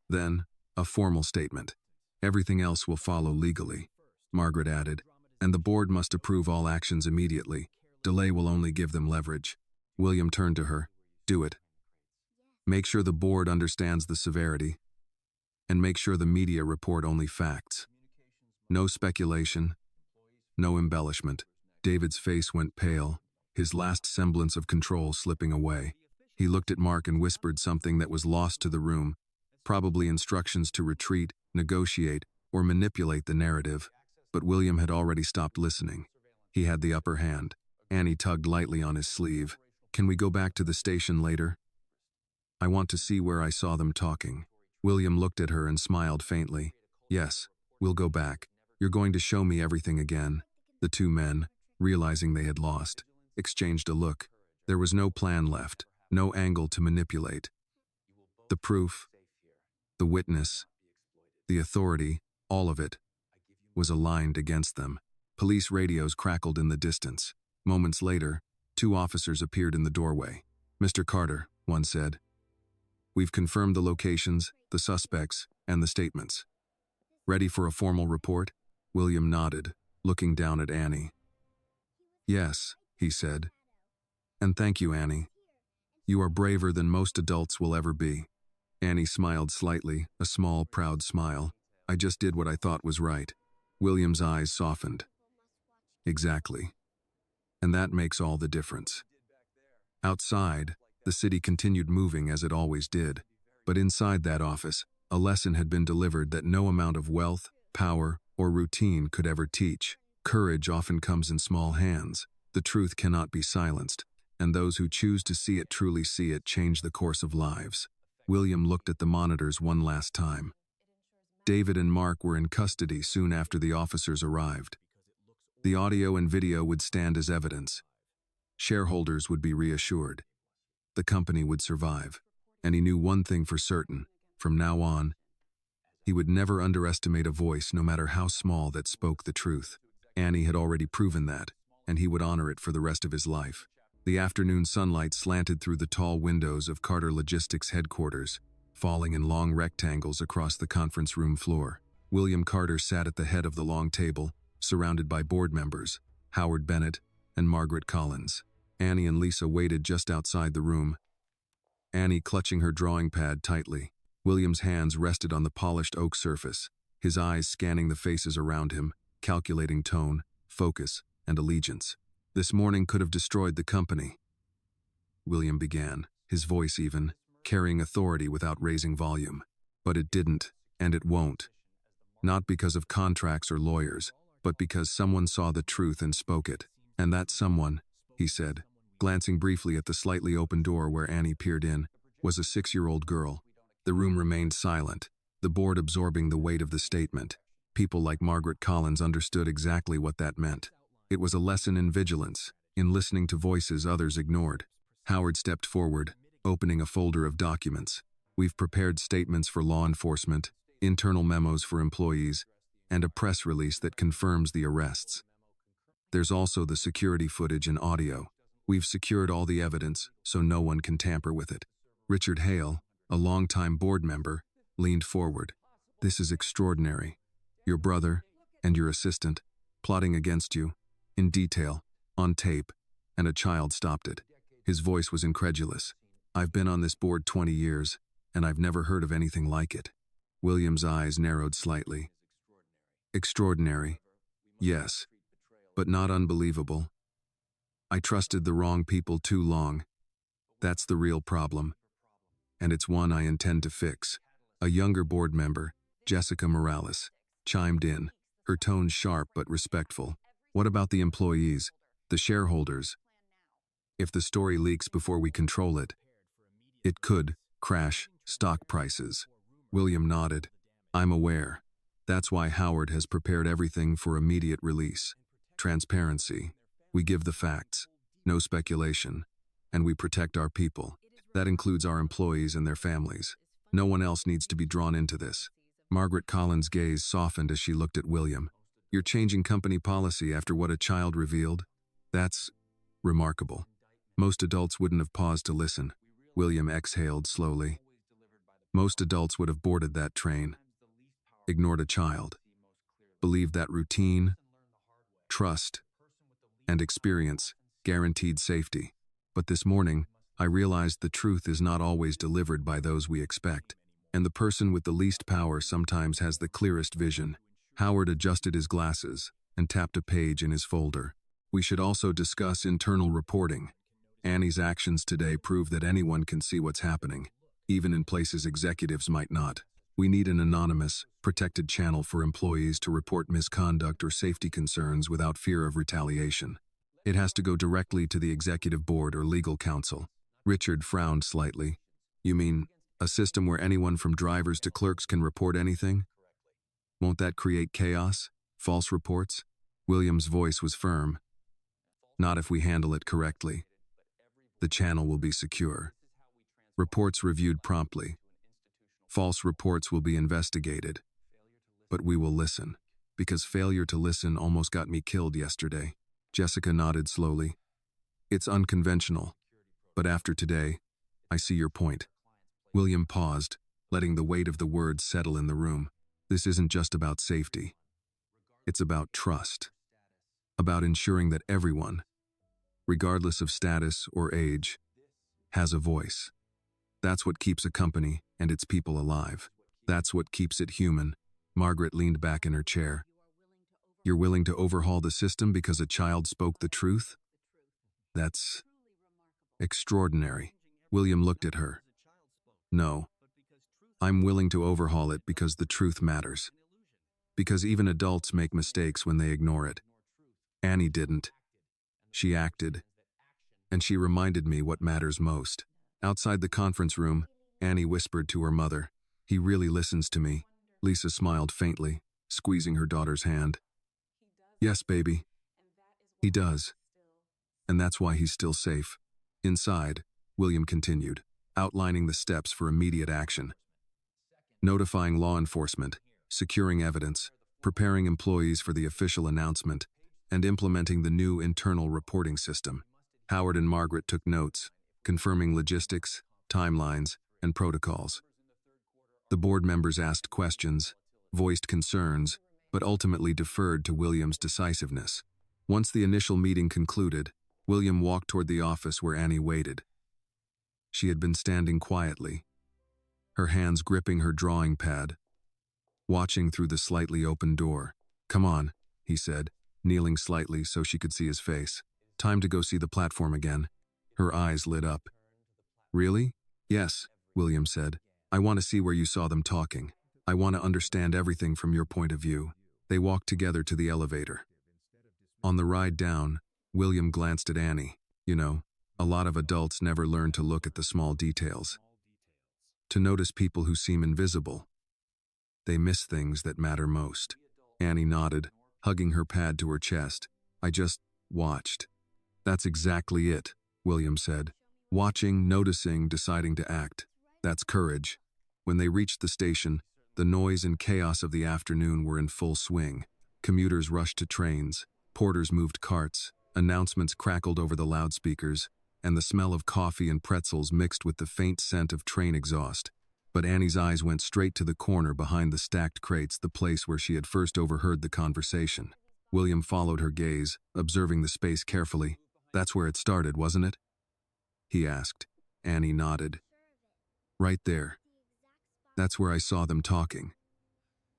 Then, a formal statement. Everything else will follow legally, Margaret added, and the board must approve all actions immediately. Delay will only give them leverage. William turned to her. Do it. Make sure the board understands the severity, and make sure the media report only facts. No speculation, no embellishment. David's face went pale, his last semblance of control slipping away. He looked at Mark and whispered something that was lost to the room, probably instructions to retreat, negotiate, or manipulate the narrative. But William had already stopped listening. He had the upper hand. Annie tugged lightly on his sleeve. Can we go back to the station later? I want to see where I saw them talking. William looked at her and smiled faintly. Yes, we'll go back. You're going to show me everything again. The two men, realizing they had lost, exchanged a look. There was no plan left, no angle to manipulate. The proof, the witness, the authority, all of it, was aligned against them. Police radios crackled in the distance. Moments later, 2 officers appeared in the doorway. Mr. Carter, one said. We've confirmed the locations, the suspects, and the statements. Ready for a formal report? William nodded, looking down at Annie. Yes, he said. And thank you, Annie. You are braver than most adults will ever be. Annie smiled slightly, a small, proud smile. I just did what I thought was right. William's eyes softened. Exactly. And that makes all the difference. Outside, the city continued moving as it always did. But inside that office, a lesson had been delivered that no amount of wealth, power, or routine could ever teach. Courage often comes in small hands. The truth cannot be silenced, and those who choose to see it truly see it change the course of lives. William looked at the monitors one last time. David and Mark were in custody soon after the officers arrived. The audio and video would stand as evidence. Shareholders would be reassured. The company would survive. And he knew one thing for certain. From now on, he would never underestimate a voice, no matter how small, that spoke the truth. Annie had already proven that, and he would honor it for the rest of his life. The afternoon sunlight slanted through the tall windows of Carter Logistics headquarters, falling in long rectangles across the conference room floor. William Carter sat at the head of the long table, surrounded by board members, Howard Bennett and Margaret Collins. Annie and Lisa waited just outside the room. Annie clutching her drawing pad tightly. William's hands rested on the polished oak surface, his eyes scanning the faces around him, calculating tone, focus, and allegiance. This morning could have destroyed the company. William began, his voice even, carrying authority without raising volume. But it didn't, and it won't. Not because of contracts or lawyers, but because someone saw the truth and spoke it. And that someone, he said, glancing briefly at the slightly open door where Annie peered in, was a 6-year-old girl. The room remained silent, the board absorbing the weight of the statement. People like Margaret Collins understood exactly what that meant. It was a lesson in vigilance, in listening to voices others ignored. Howard stepped forward, opening a folder of documents. We've prepared statements for law enforcement, internal memos for employees, and a press release that confirms the arrests. There's also the security footage and audio. We've secured all the evidence, so no one can tamper with it. Richard Hale, a longtime board member, leaned forward. This is extraordinary. Your brother and your assistant, plotting against you, in detail, on tape, and a child stopped it. His voice was incredulous. I've been on this board 20 years, and I've never heard of anything like it. William's eyes narrowed slightly. Extraordinary. Yes, but not unbelievable. I trusted the wrong people too long. That's the real problem. And it's one I intend to fix. A younger board member, Jessica Morales, chimed in, her tone sharp but respectful. What about the employees, the shareholders? If the story leaks before we control it, it could crash stock prices. William nodded. I'm aware. That's why Howard has prepared everything for immediate release. Transparency. We give the facts, no speculation, and we protect our people. That includes our employees and their families. No one else needs to be drawn into this. Margaret Collins' gaze softened as she looked at William. You're changing company policy after what a child revealed? That's remarkable. Most adults wouldn't have paused to listen. William exhaled slowly. Most adults would have boarded that train, ignored a child, believed that routine, trust, and experience guaranteed safety. But this morning, I realized the truth is not always delivered by those we expect, and the person with the least power sometimes has the clearest vision. Howard adjusted his glasses and tapped a page in his folder. We should also discuss internal reporting. Annie's actions today prove that anyone can see what's happening, even in places executives might not. We need an anonymous, protected channel for employees to report misconduct or safety concerns without fear of retaliation. It has to go directly to the executive board or legal counsel. Richard frowned slightly. You mean, a system where anyone from drivers to clerks can report anything? Won't that create chaos? False reports? William's voice was firm. Not if we handle it correctly. The channel will be secure. Reports reviewed promptly. False reports will be investigated. But we will listen, because failure to listen almost got me killed yesterday. Jessica nodded slowly. It's unconventional, but after today, I see your point. William paused, letting the weight of the words settle in the room. This isn't just about safety. It's about trust. About ensuring that everyone, regardless of status or age, has a voice. That's what keeps a company and its people alive. That's what keeps it human. Margaret leaned back in her chair. You're willing to overhaul the system because a child spoke the truth? That's extraordinary. William looked at her. No. I'm willing to overhaul it because the truth matters. Because even adults make mistakes when they ignore it. Annie didn't. She acted. And she reminded me what matters most. Outside the conference room, Annie whispered to her mother, He really listens to me. Lisa smiled faintly, squeezing her daughter's hand. Yes, baby. He does. And that's why he's still safe. Inside, William continued, outlining the steps for immediate action. Notifying law enforcement, securing evidence, preparing employees for the official announcement, and implementing the new internal reporting system. Howard and Margaret took notes, confirming logistics, timelines, and protocols. The board members asked questions, voiced concerns, but ultimately deferred to William's decisiveness. Once the initial meeting concluded, William walked toward the office where Annie waited. She had been standing quietly, her hands gripping her drawing pad, watching through the slightly open door. "Come on," he said, kneeling slightly so she could see his face. "Time to go see the platform again." Her eyes lit up. "Really?" "Yes," William said. "I want to see where you saw them talking. I want to understand everything from your point of view." They walked together to the elevator. On the ride down, William glanced at Annie. "You know, a lot of adults never learn to look at the small details, to notice people who seem invisible. They miss things that matter most." Annie nodded, hugging her pad to her chest. "I just watched." "That's exactly it," William said. "Watching, noticing, deciding to act. That's courage." When they reached the station, the noise and chaos of the afternoon were in full swing. Commuters rushed to trains, porters moved carts, announcements crackled over the loudspeakers, and the smell of coffee and pretzels mixed with the faint scent of train exhaust. But Annie's eyes went straight to the corner behind the stacked crates, the place where she had first overheard the conversation. William followed her gaze, observing the space carefully. "That's where it started, wasn't it?" he asked. Annie nodded. "Right there. That's where I saw them talking.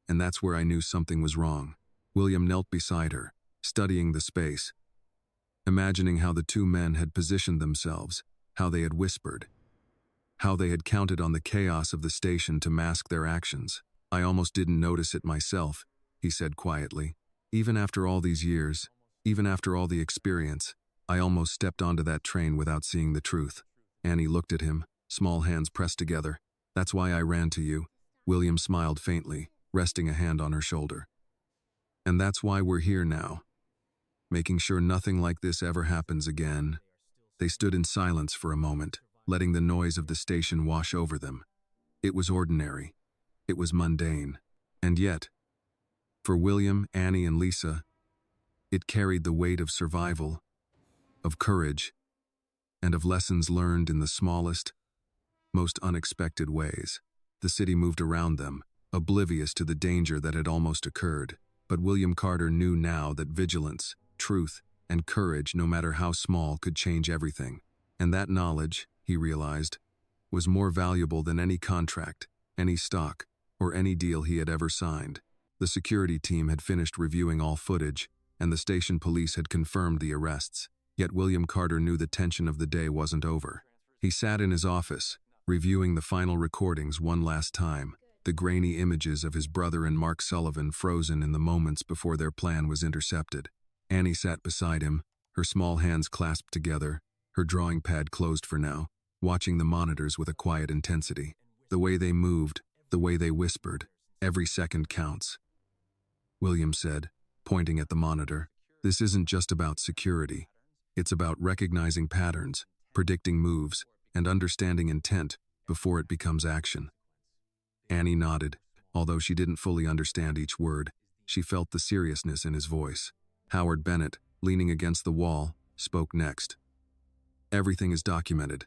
And that's where I knew something was wrong." William knelt beside her, studying the space, imagining how the two men had positioned themselves, how they had whispered, how they had counted on the chaos of the station to mask their actions. "I almost didn't notice it myself," he said quietly. "Even after all these years, even after all the experience, I almost stepped onto that train without seeing the truth." Annie looked at him, small hands pressed together. "That's why I ran to you." William smiled faintly, resting a hand on her shoulder. "And that's why we're here now, making sure nothing like this ever happens again." They stood in silence for a moment, letting the noise of the station wash over them. It was ordinary. It was mundane. And yet, for William, Annie, and Lisa, it carried the weight of survival, of courage, and of lessons learned in the smallest, most unexpected ways. The city moved around them, oblivious to the danger that had almost occurred. But William Carter knew now that vigilance, truth, and courage, no matter how small, could change everything. And that knowledge, he realized, was more valuable than any contract, any stock, or any deal he had ever signed. The security team had finished reviewing all footage, and the station police had confirmed the arrests. Yet William Carter knew the tension of the day wasn't over. He sat in his office, reviewing the final recordings one last time, the grainy images of his brother and Mark Sullivan frozen in the moments before their plan was intercepted. Annie sat beside him, her small hands clasped together, her drawing pad closed for now, watching the monitors with a quiet intensity. The way they moved, the way they whispered, every second counts. William said, pointing at the monitor, "This isn't just about security. It's about recognizing patterns, predicting moves, and understanding intent before it becomes action." Annie nodded. Although she didn't fully understand each word, she felt the seriousness in his voice. Howard Bennett, leaning against the wall, spoke next. "Everything is documented.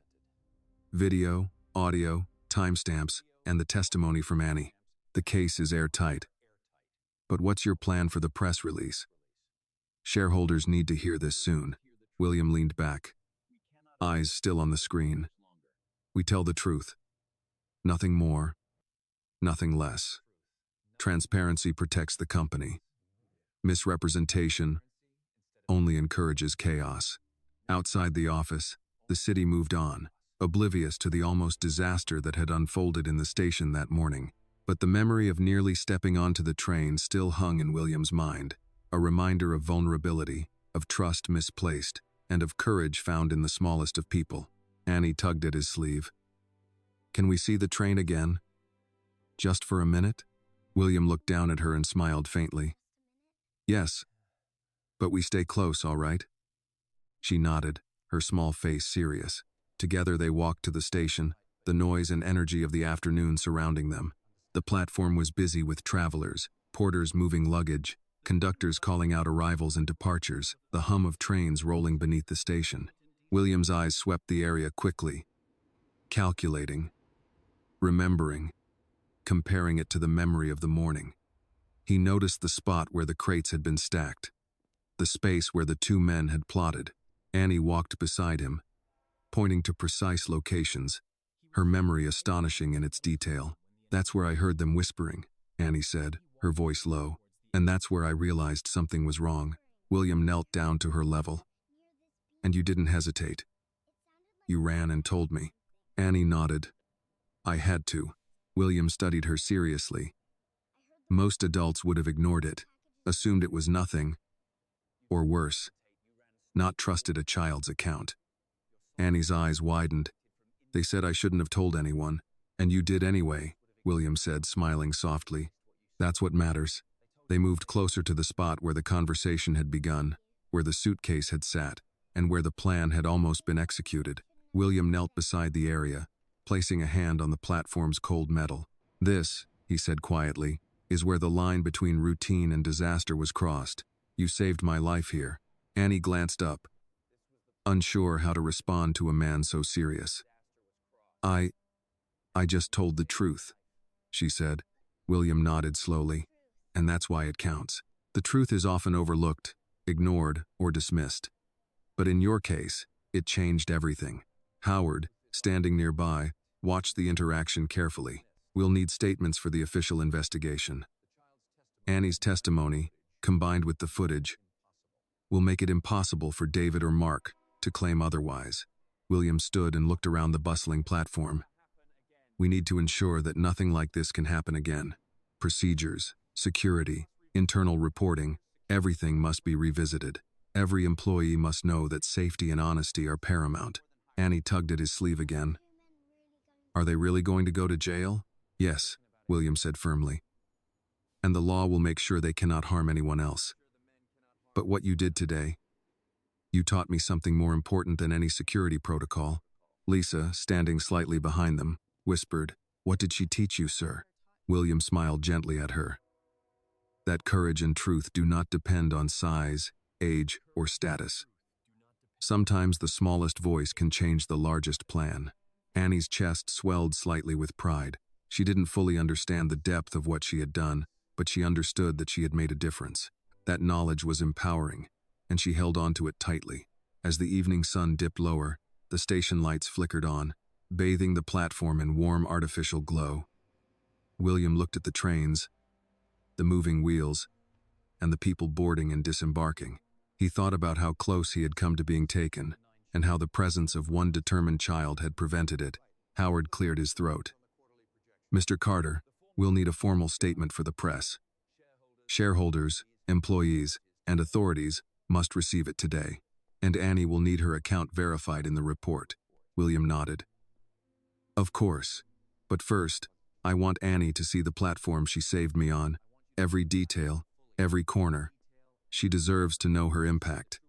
Video, audio, timestamps, and the testimony from Annie. The case is airtight. But what's your plan for the press release? Shareholders need to hear this soon." William leaned back, eyes still on the screen. "We tell the truth. Nothing more, nothing less. Transparency protects the company. Misrepresentation only encourages chaos." Outside the office, the city moved on, oblivious to the almost disaster that had unfolded in the station that morning. But the memory of nearly stepping onto the train still hung in William's mind, a reminder of vulnerability, of trust misplaced, and of courage found in the smallest of people. Annie tugged at his sleeve. "Can we see the train again? Just for a minute?" William looked down at her and smiled faintly. "Yes, but we stay close, all right?" She nodded, her small face serious. Together they walked to the station, the noise and energy of the afternoon surrounding them. The platform was busy with travelers, porters moving luggage, conductors calling out arrivals and departures, the hum of trains rolling beneath the station. William's eyes swept the area quickly, calculating, remembering, comparing it to the memory of the morning. He noticed the spot where the crates had been stacked, the space where the two men had plotted. Annie walked beside him, pointing to precise locations, her memory astonishing in its detail. "That's where I heard them whispering," Annie said, her voice low. "And that's where I realized something was wrong." William knelt down to her level. "And you didn't hesitate. You ran and told me." Annie nodded. "I had to." William studied her seriously. Most adults would have ignored it, assumed it was nothing, or worse, not trusted a child's account. Annie's eyes widened. "They said I shouldn't have told anyone, and you did anyway," William said, smiling softly. "That's what matters." They moved closer to the spot where the conversation had begun, where the suitcase had sat, and where the plan had almost been executed. William knelt beside the area, placing a hand on the platform's cold metal. "This," he said quietly, "is where the line between routine and disaster was crossed. You saved my life here." Annie glanced up, unsure how to respond to a man so serious. I just told the truth," she said. William nodded slowly. "And that's why it counts. The truth is often overlooked, ignored, or dismissed. But in your case, it changed everything." Howard, standing nearby, watched the interaction carefully. "We'll need statements for the official investigation. Annie's testimony, combined with the footage, will make it impossible for David or Mark to claim otherwise." William stood and looked around the bustling platform. "We need to ensure that nothing like this can happen again. Procedures, security, internal reporting, everything must be revisited. Every employee must know that safety and honesty are paramount." Annie tugged at his sleeve again. "Are they really going to go to jail?" "Yes," William said firmly. "And the law will make sure they cannot harm anyone else. But what you did today, you taught me something more important than any security protocol." Lisa, standing slightly behind them, whispered, "What did she teach you, sir?" William smiled gently at her. "That courage and truth do not depend on size, age, or status. Sometimes the smallest voice can change the largest plan." Annie's chest swelled slightly with pride. She didn't fully understand the depth of what she had done, but she understood that she had made a difference. That knowledge was empowering, and she held on to it tightly. As the evening sun dipped lower, the station lights flickered on, bathing the platform in warm artificial glow. William looked at the trains, the moving wheels, and the people boarding and disembarking. He thought about how close he had come to being taken, and how the presence of one determined child had prevented it. Howard cleared his throat. "Mr. Carter, we'll need a formal statement for the press. Shareholders, employees, and authorities must receive it today, and Annie will need her account verified in the report." William nodded. "Of course. But first, I want Annie to see the platform she saved me on. Every detail, every corner. She deserves to know her impact."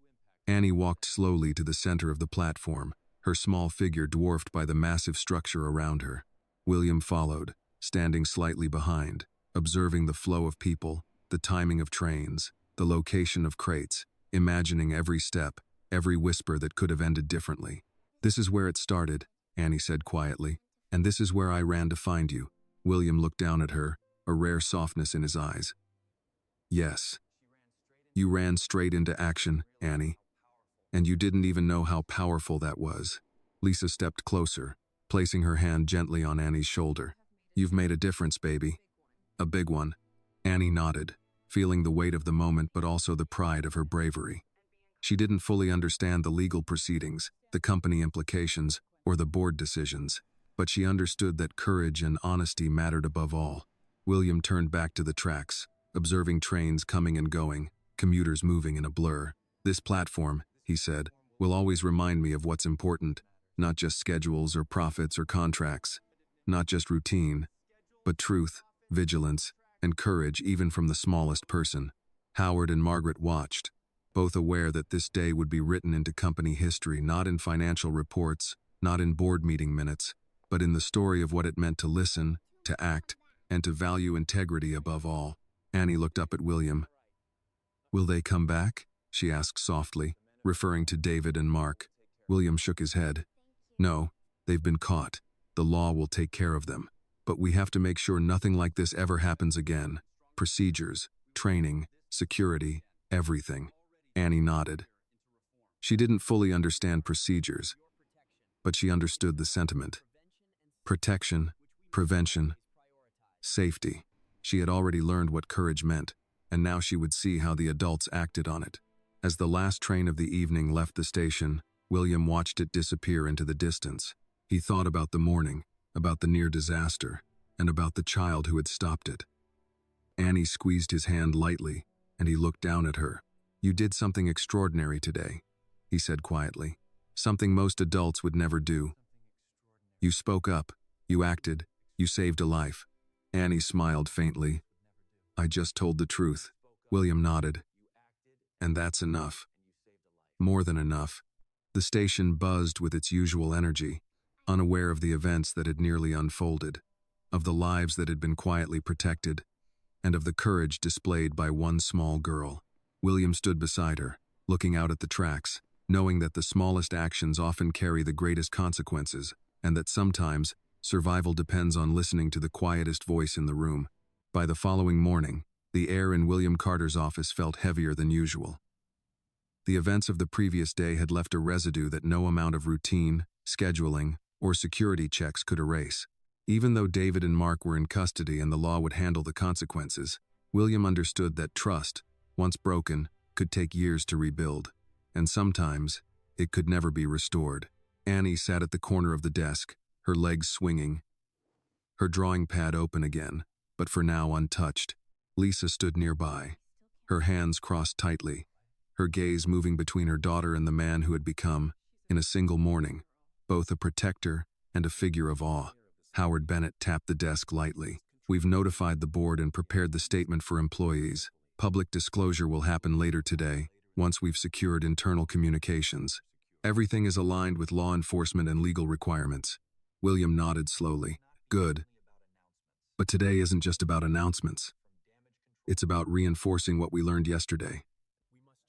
Annie walked slowly to the center of the platform, her small figure dwarfed by the massive structure around her. William followed, standing slightly behind, observing the flow of people, the timing of trains, the location of crates, imagining every step, every whisper that could have ended differently. "This is where it started," Annie said quietly, "and this is where I ran to find you." William looked down at her, a rare softness in his eyes. "Yes. You ran straight into action, Annie. And you didn't even know how powerful that was." Lisa stepped closer, placing her hand gently on Annie's shoulder. "You've made a difference, baby. A big one." Annie nodded, feeling the weight of the moment but also the pride of her bravery. She didn't fully understand the legal proceedings, the company implications, or the board decisions, but she understood that courage and honesty mattered above all. William turned back to the tracks, observing trains coming and going, commuters moving in a blur. "This platform," he said, "will always remind me of what's important, not just schedules or profits or contracts, not just routine, but truth, vigilance, and courage even from the smallest person." Howard and Margaret watched, both aware that this day would be written into company history, not in financial reports, not in board meeting minutes, but in the story of what it meant to listen, to act, and to value integrity above all. Annie looked up at William. "Will they come back?" she asked softly, referring to David and Mark. William shook his head. "No, they've been caught. The law will take care of them. But we have to make sure nothing like this ever happens again. Procedures, training, security, everything." Annie nodded. She didn't fully understand procedures, but she understood the sentiment. Protection, prevention, safety. She had already learned what courage meant, and now she would see how the adults acted on it. As the last train of the evening left the station, William watched it disappear into the distance. He thought about the morning, about the near disaster, and about the child who had stopped it. Annie squeezed his hand lightly, and he looked down at her. "You did something extraordinary today," he said quietly. "Something most adults would never do. You spoke up, you acted, you saved a life." Annie smiled faintly. "I just told the truth." William nodded. "And that's enough. More than enough." The station buzzed with its usual energy, unaware of the events that had nearly unfolded, of the lives that had been quietly protected, and of the courage displayed by one small girl. William stood beside her, looking out at the tracks, knowing that the smallest actions often carry the greatest consequences, and that sometimes survival depends on listening to the quietest voice in the room. By the following morning, the air in William Carter's office felt heavier than usual. The events of the previous day had left a residue that no amount of routine, scheduling, or security checks could erase. Even though David and Mark were in custody and the law would handle the consequences, William understood that trust, once broken, could take years to rebuild, and sometimes it could never be restored. Annie sat at the corner of the desk, her legs swinging, her drawing pad open again, but for now untouched. Lisa stood nearby, her hands crossed tightly, her gaze moving between her daughter and the man who had become, in a single morning, both a protector and a figure of awe. Howard Bennett tapped the desk lightly. "We've notified the board and prepared the statement for employees. Public disclosure will happen later today, once we've secured internal communications. Everything is aligned with law enforcement and legal requirements." William nodded slowly. "Good. But today isn't just about announcements. It's about reinforcing what we learned yesterday,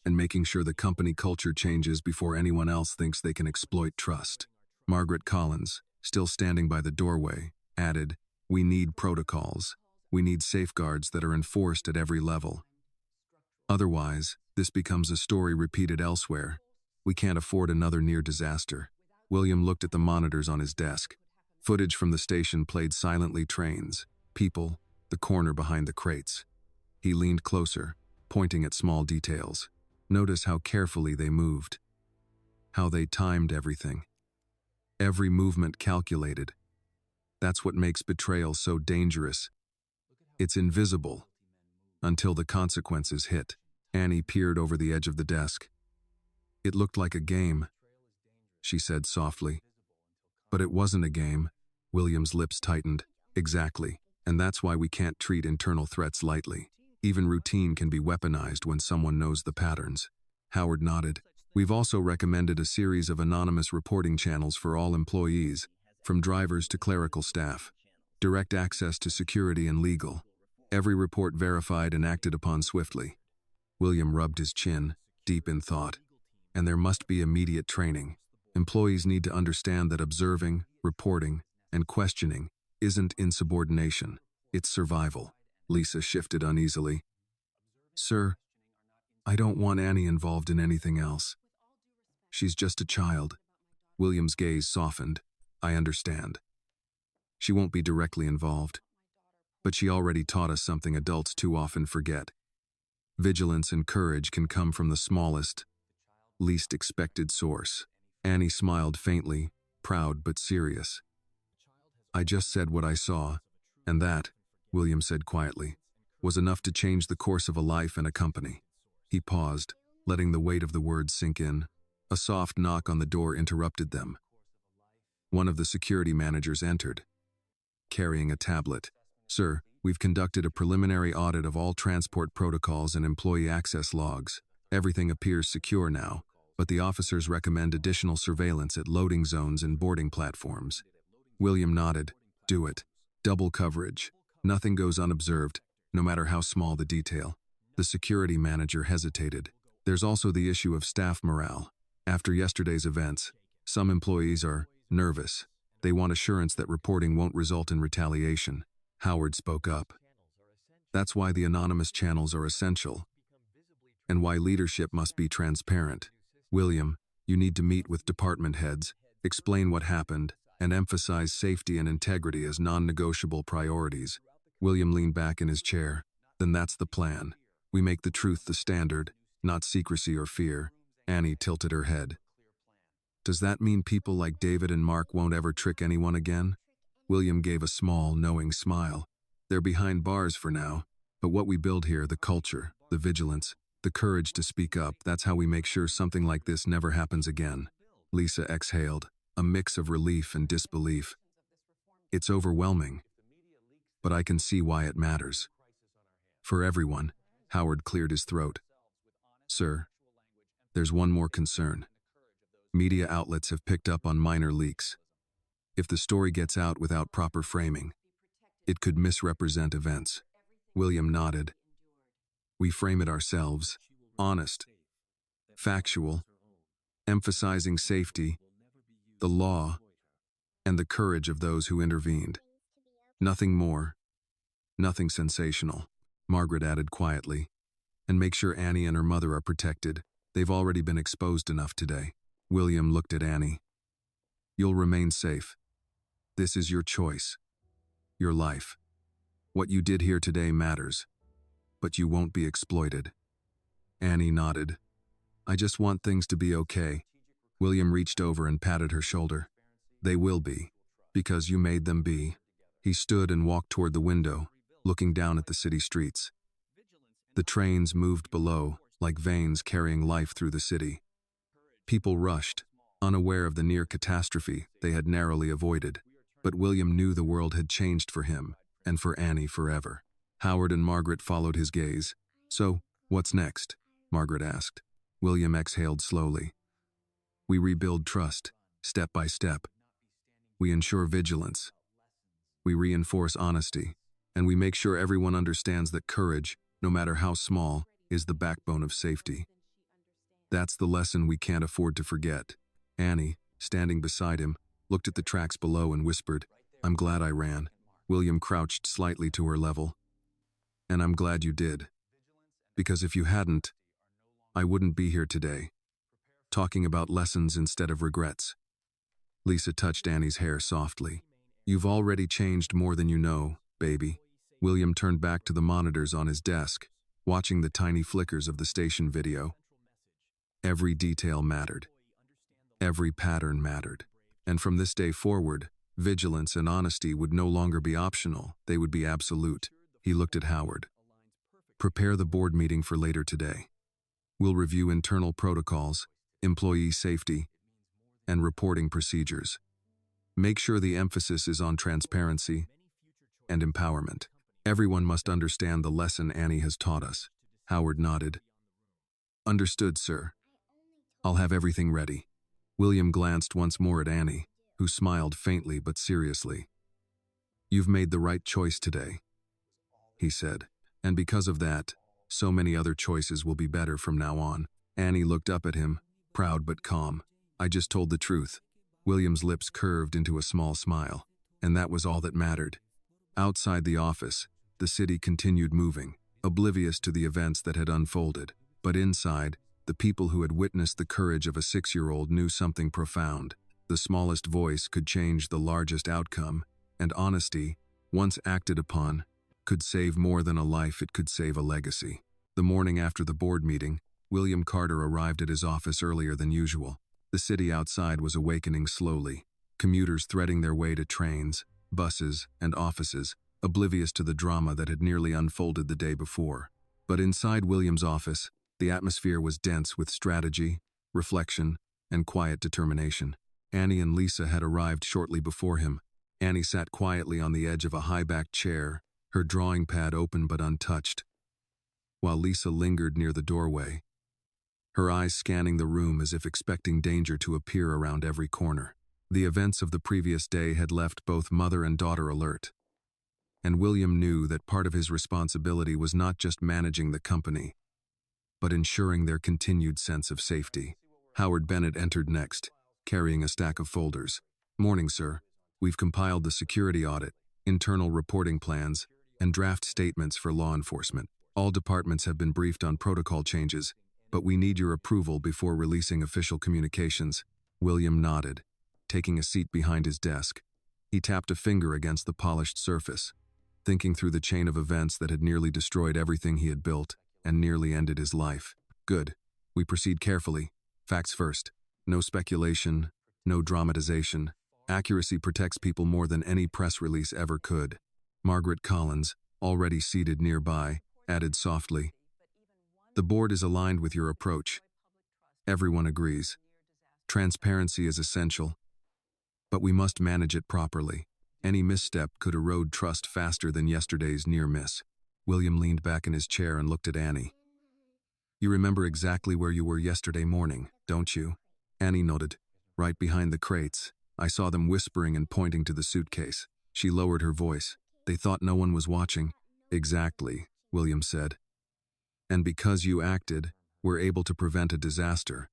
and making sure the company culture changes before anyone else thinks they can exploit trust." Margaret Collins, still standing by the doorway, added, "We need protocols. We need safeguards that are enforced at every level. Otherwise, this becomes a story repeated elsewhere. We can't afford another near disaster." William looked at the monitors on his desk. Footage from the station played silently: trains, people, the corner behind the crates. He leaned closer, pointing at small details. Notice how carefully they moved, how they timed everything. Every movement calculated. That's what makes betrayal so dangerous. It's invisible until the consequences hit. Annie peered over the edge of the desk. "It looked like a game," she said softly. "But it wasn't a game." William's lips tightened. "Exactly. And that's why we can't treat internal threats lightly. Even routine can be weaponized when someone knows the patterns." Howard nodded. "We've also recommended a series of anonymous reporting channels for all employees, from drivers to clerical staff. Direct access to security and legal. Every report verified and acted upon swiftly." William rubbed his chin, deep in thought. "And there must be immediate training. Employees need to understand that observing, reporting, and questioning isn't insubordination. It's survival." Lisa shifted uneasily. "Sir, I don't want Annie involved in anything else. She's just a child." William's gaze softened. "I understand. She won't be directly involved. But she already taught us something adults too often forget. Vigilance and courage can come from the smallest, least expected source." Annie smiled faintly, proud but serious. "I just said what I saw, and that," William said quietly, "was enough to change the course of a life and a company." He paused, letting the weight of the words sink in. A soft knock on the door interrupted them. One of the security managers entered, carrying a tablet. "Sir, we've conducted a preliminary audit of all transport protocols and employee access logs. Everything appears secure now, but the officers recommend additional surveillance at loading zones and boarding platforms." William nodded. "Do it. Double coverage. Nothing goes unobserved, no matter how small the detail." The security manager hesitated. "There's also the issue of staff morale. After yesterday's events, some employees are nervous. They want assurance that reporting won't result in retaliation." Howard spoke up. "That's why the anonymous channels are essential, and why leadership must be transparent. William, you need to meet with department heads, explain what happened, and emphasize safety and integrity as non-negotiable priorities. William leaned back in his chair. Then that's the plan. We make the truth the standard, not secrecy or fear. Annie tilted her head. Does that mean people like David and Mark won't ever trick anyone again? William gave a small, knowing smile. They're behind bars for now, but what we build here, the culture, the vigilance, the courage to speak up, that's how we make sure something like this never happens again. Lisa exhaled, a mix of relief and disbelief. It's overwhelming, but I can see why it matters. For everyone, Howard cleared his throat. Sir, there's one more concern. Media outlets have picked up on minor leaks. If the story gets out without proper framing, it could misrepresent events. William nodded. We frame it ourselves, honest, factual, emphasizing safety, the law, and the courage of those who intervened. Nothing more, nothing sensational, Margaret added quietly. And make sure Annie and her mother are protected. They've already been exposed enough today. William looked at Annie. You'll remain safe. This is your choice. Your life. What you did here today matters. But you won't be exploited. Annie nodded. I just want things to be okay. William reached over and patted her shoulder. They will be, because you made them be. He stood and walked toward the window, looking down at the city streets. The trains moved below, like veins carrying life through the city. People rushed, unaware of the near catastrophe they had narrowly avoided. But William knew the world had changed for him, and for Annie forever. Howard and Margaret followed his gaze. So, what's next? Margaret asked. William exhaled slowly. We rebuild trust, step by step. We ensure vigilance. We reinforce honesty, and we make sure everyone understands that courage, no matter how small, is the backbone of safety. That's the lesson we can't afford to forget. Annie, standing beside him, looked at the tracks below and whispered, I'm glad I ran. William crouched slightly to her level. And I'm glad you did. Because if you hadn't, I wouldn't be here today, talking about lessons instead of regrets. Lisa touched Annie's hair softly. You've already changed more than you know, baby. William turned back to the monitors on his desk, watching the tiny flickers of the station video. Every detail mattered. Every pattern mattered. And from this day forward, vigilance and honesty would no longer be optional, they would be absolute. He looked at Howard. Prepare the board meeting for later today. We'll review internal protocols, employee safety, and reporting procedures. Make sure the emphasis is on transparency and empowerment. Everyone must understand the lesson Annie has taught us. Howard nodded. Understood, sir. I'll have everything ready. William glanced once more at Annie, who smiled faintly but seriously. You've made the right choice today, he said, and because of that, so many other choices will be better from now on. Annie looked up at him, proud but calm. I just told the truth. William's lips curved into a small smile, and that was all that mattered. Outside the office, the city continued moving, oblivious to the events that had unfolded. But inside, the people who had witnessed the courage of a 6-year-old knew something profound. The smallest voice could change the largest outcome, and honesty, once acted upon, could save more than a life, it could save a legacy. The morning after the board meeting, William Carter arrived at his office earlier than usual. The city outside was awakening slowly, commuters threading their way to trains, buses, and offices, oblivious to the drama that had nearly unfolded the day before. But inside William's office, the atmosphere was dense with strategy, reflection, and quiet determination. Annie and Lisa had arrived shortly before him. Annie sat quietly on the edge of a high-backed chair, her drawing pad open but untouched, while Lisa lingered near the doorway, her eyes scanning the room as if expecting danger to appear around every corner. The events of the previous day had left both mother and daughter alert, and William knew that part of his responsibility was not just managing the company, but ensuring their continued sense of safety. Howard Bennett entered next, carrying a stack of folders. Morning, sir. We've compiled the security audit, internal reporting plans, and draft statements for law enforcement. All departments have been briefed on protocol changes, but we need your approval before releasing official communications. William nodded. taking a seat behind his desk. He tapped a finger against the polished surface, thinking through the chain of events that had nearly destroyed everything he had built and nearly ended his life. Good. We proceed carefully. Facts first. No speculation, no dramatization. Accuracy protects people more than any press release ever could. Margaret Collins, already seated nearby, added softly, "The board is aligned with your approach. Everyone agrees. Transparency is essential, but we must manage it properly. Any misstep could erode trust faster than yesterday's near miss." William leaned back in his chair and looked at Annie. "You remember exactly where you were yesterday morning, don't you?" Annie nodded. "Right behind the crates. I saw them whispering and pointing to the suitcase." She lowered her voice. "They thought no one was watching." "Exactly," William said. "And because you acted, we're able to prevent a disaster.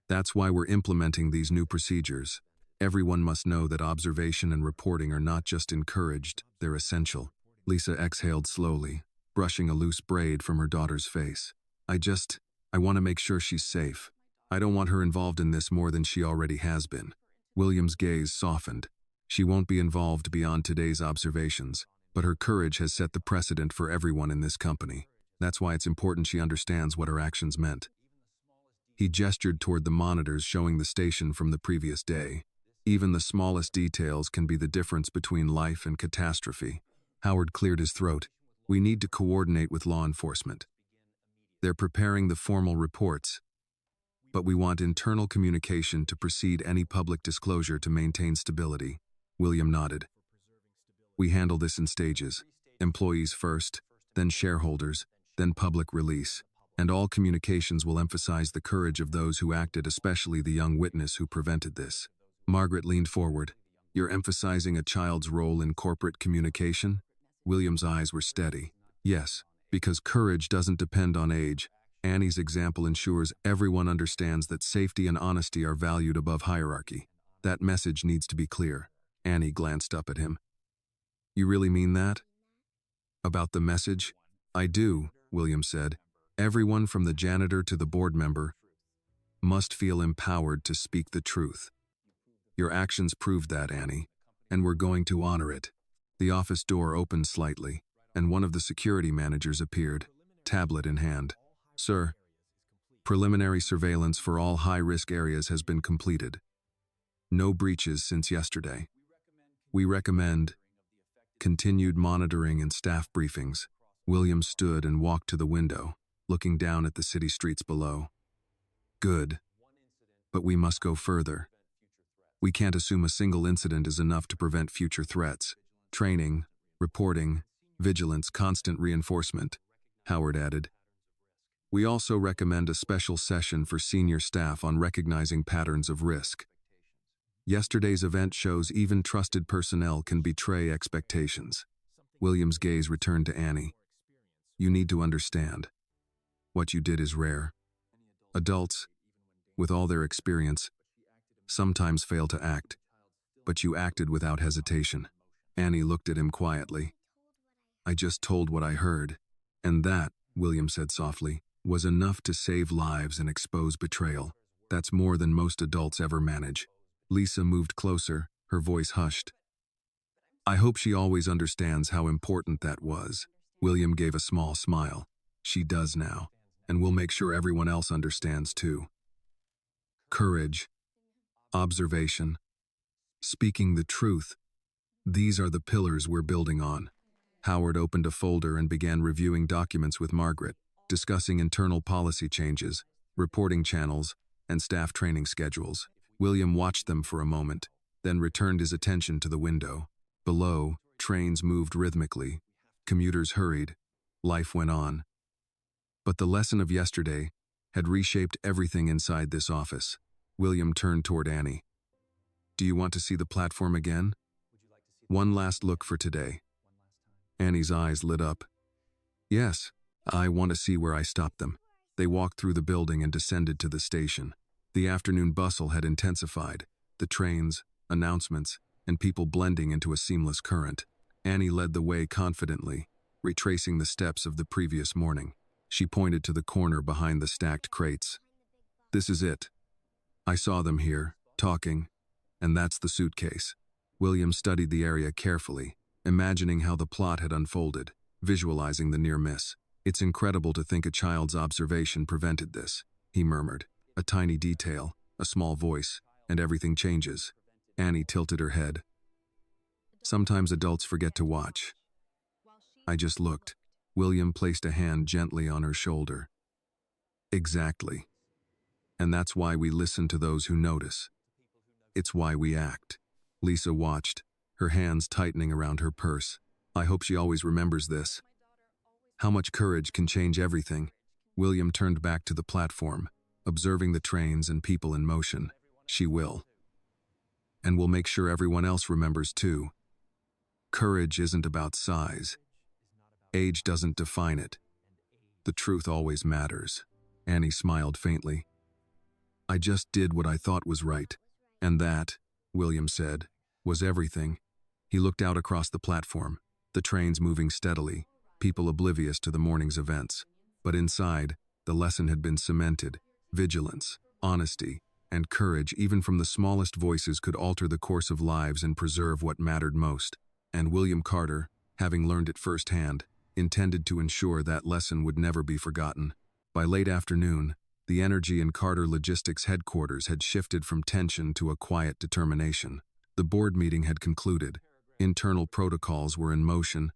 That's why we're implementing these new procedures. Everyone must know that observation and reporting are not just encouraged, they're essential." Lisa exhaled slowly, brushing a loose braid from her daughter's face. I want to make sure she's safe. I don't want her involved in this more than she already has been." William's gaze softened. "She won't be involved beyond today's observations, but her courage has set the precedent for everyone in this company. That's why it's important she understands what her actions meant." He gestured toward the monitors showing the station from the previous day. "Even the smallest details can be the difference between life and catastrophe." Howard cleared his throat. "We need to coordinate with law enforcement. They're preparing the formal reports, but we want internal communication to precede any public disclosure to maintain stability." William nodded. "We handle this in stages. Employees first, then shareholders, then public release. And all communications will emphasize the courage of those who acted, especially the young witness who prevented this." Margaret leaned forward. "You're emphasizing a child's role in corporate communication?" William's eyes were steady. "Yes, because courage doesn't depend on age. Annie's example ensures everyone understands that safety and honesty are valued above hierarchy. That message needs to be clear." Annie glanced up at him. "You really mean that?" "About the message?" "I do," William said. "Everyone from the janitor to the board member must feel empowered to speak the truth. Your actions proved that, Annie, and we're going to honor it." The office door opened slightly, and one of the security managers appeared, tablet in hand. "Sir, preliminary surveillance for all high-risk areas has been completed. No breaches since yesterday. We recommend continued monitoring and staff briefings." William stood and walked to the window, looking down at the city streets below. "Good. But we must go further. We can't assume a single incident is enough to prevent future threats. Training, reporting, vigilance, constant reinforcement," Howard added. "We also recommend a special session for senior staff on recognizing patterns of risk. Yesterday's event shows even trusted personnel can betray expectations." William's gaze returned to Annie. "You need to understand. What you did is rare. Adults, with all their experience, sometimes fail to act, but you acted without hesitation." Annie looked at him quietly. "I just told what I heard, and that," William said softly, "was enough to save lives and expose betrayal. That's more than most adults ever manage." Lisa moved closer, her voice hushed. "I hope she always understands how important that was." William gave a small smile. "She does now, and we'll make sure everyone else understands too. Courage, observation, speaking the truth. These are the pillars we're building on." Howard opened a folder and began reviewing documents with Margaret, discussing internal policy changes, reporting channels, and staff training schedules. William watched them for a moment, then returned his attention to the window. Below, trains moved rhythmically. Commuters hurried. Life went on. But the lesson of yesterday had reshaped everything inside this office. William turned toward Annie. "Do you want to see the platform again? One last look for today." Annie's eyes lit up. "Yes, I want to see where I stopped them." They walked through the building and descended to the station. The afternoon bustle had intensified, the trains, announcements, and people blending into a seamless current. Annie led the way confidently, retracing the steps of the previous morning. She pointed to the corner behind the stacked crates. "This is it. I saw them here, talking, And that's the suitcase. William studied the area carefully, imagining how the plot had unfolded, visualizing the near miss. It's incredible to think a child's observation prevented this, he murmured. A tiny detail, a small voice, and everything changes. Annie tilted her head. Sometimes adults forget to watch. I just looked. William placed a hand gently on her shoulder. Exactly. And that's why we listen to those who notice. It's why we act. Lisa watched, her hands tightening around her purse. I hope she always remembers this. How much courage can change everything? William turned back to the platform, observing the trains and people in motion. She will. And we'll make sure everyone else remembers too. Courage isn't about size. Age doesn't define it. The truth always matters. Annie smiled faintly. I just did what I thought was right. And that, William said, was everything. He looked out across the platform, the trains moving steadily, people oblivious to the morning's events. But inside, the lesson had been cemented. Vigilance, honesty, and courage even from the smallest voices could alter the course of lives and preserve what mattered most. And William Carter, having learned it firsthand, intended to ensure that lesson would never be forgotten. By late afternoon, the energy in Carter Logistics headquarters had shifted from tension to a quiet determination. The board meeting had concluded, internal protocols were in motion,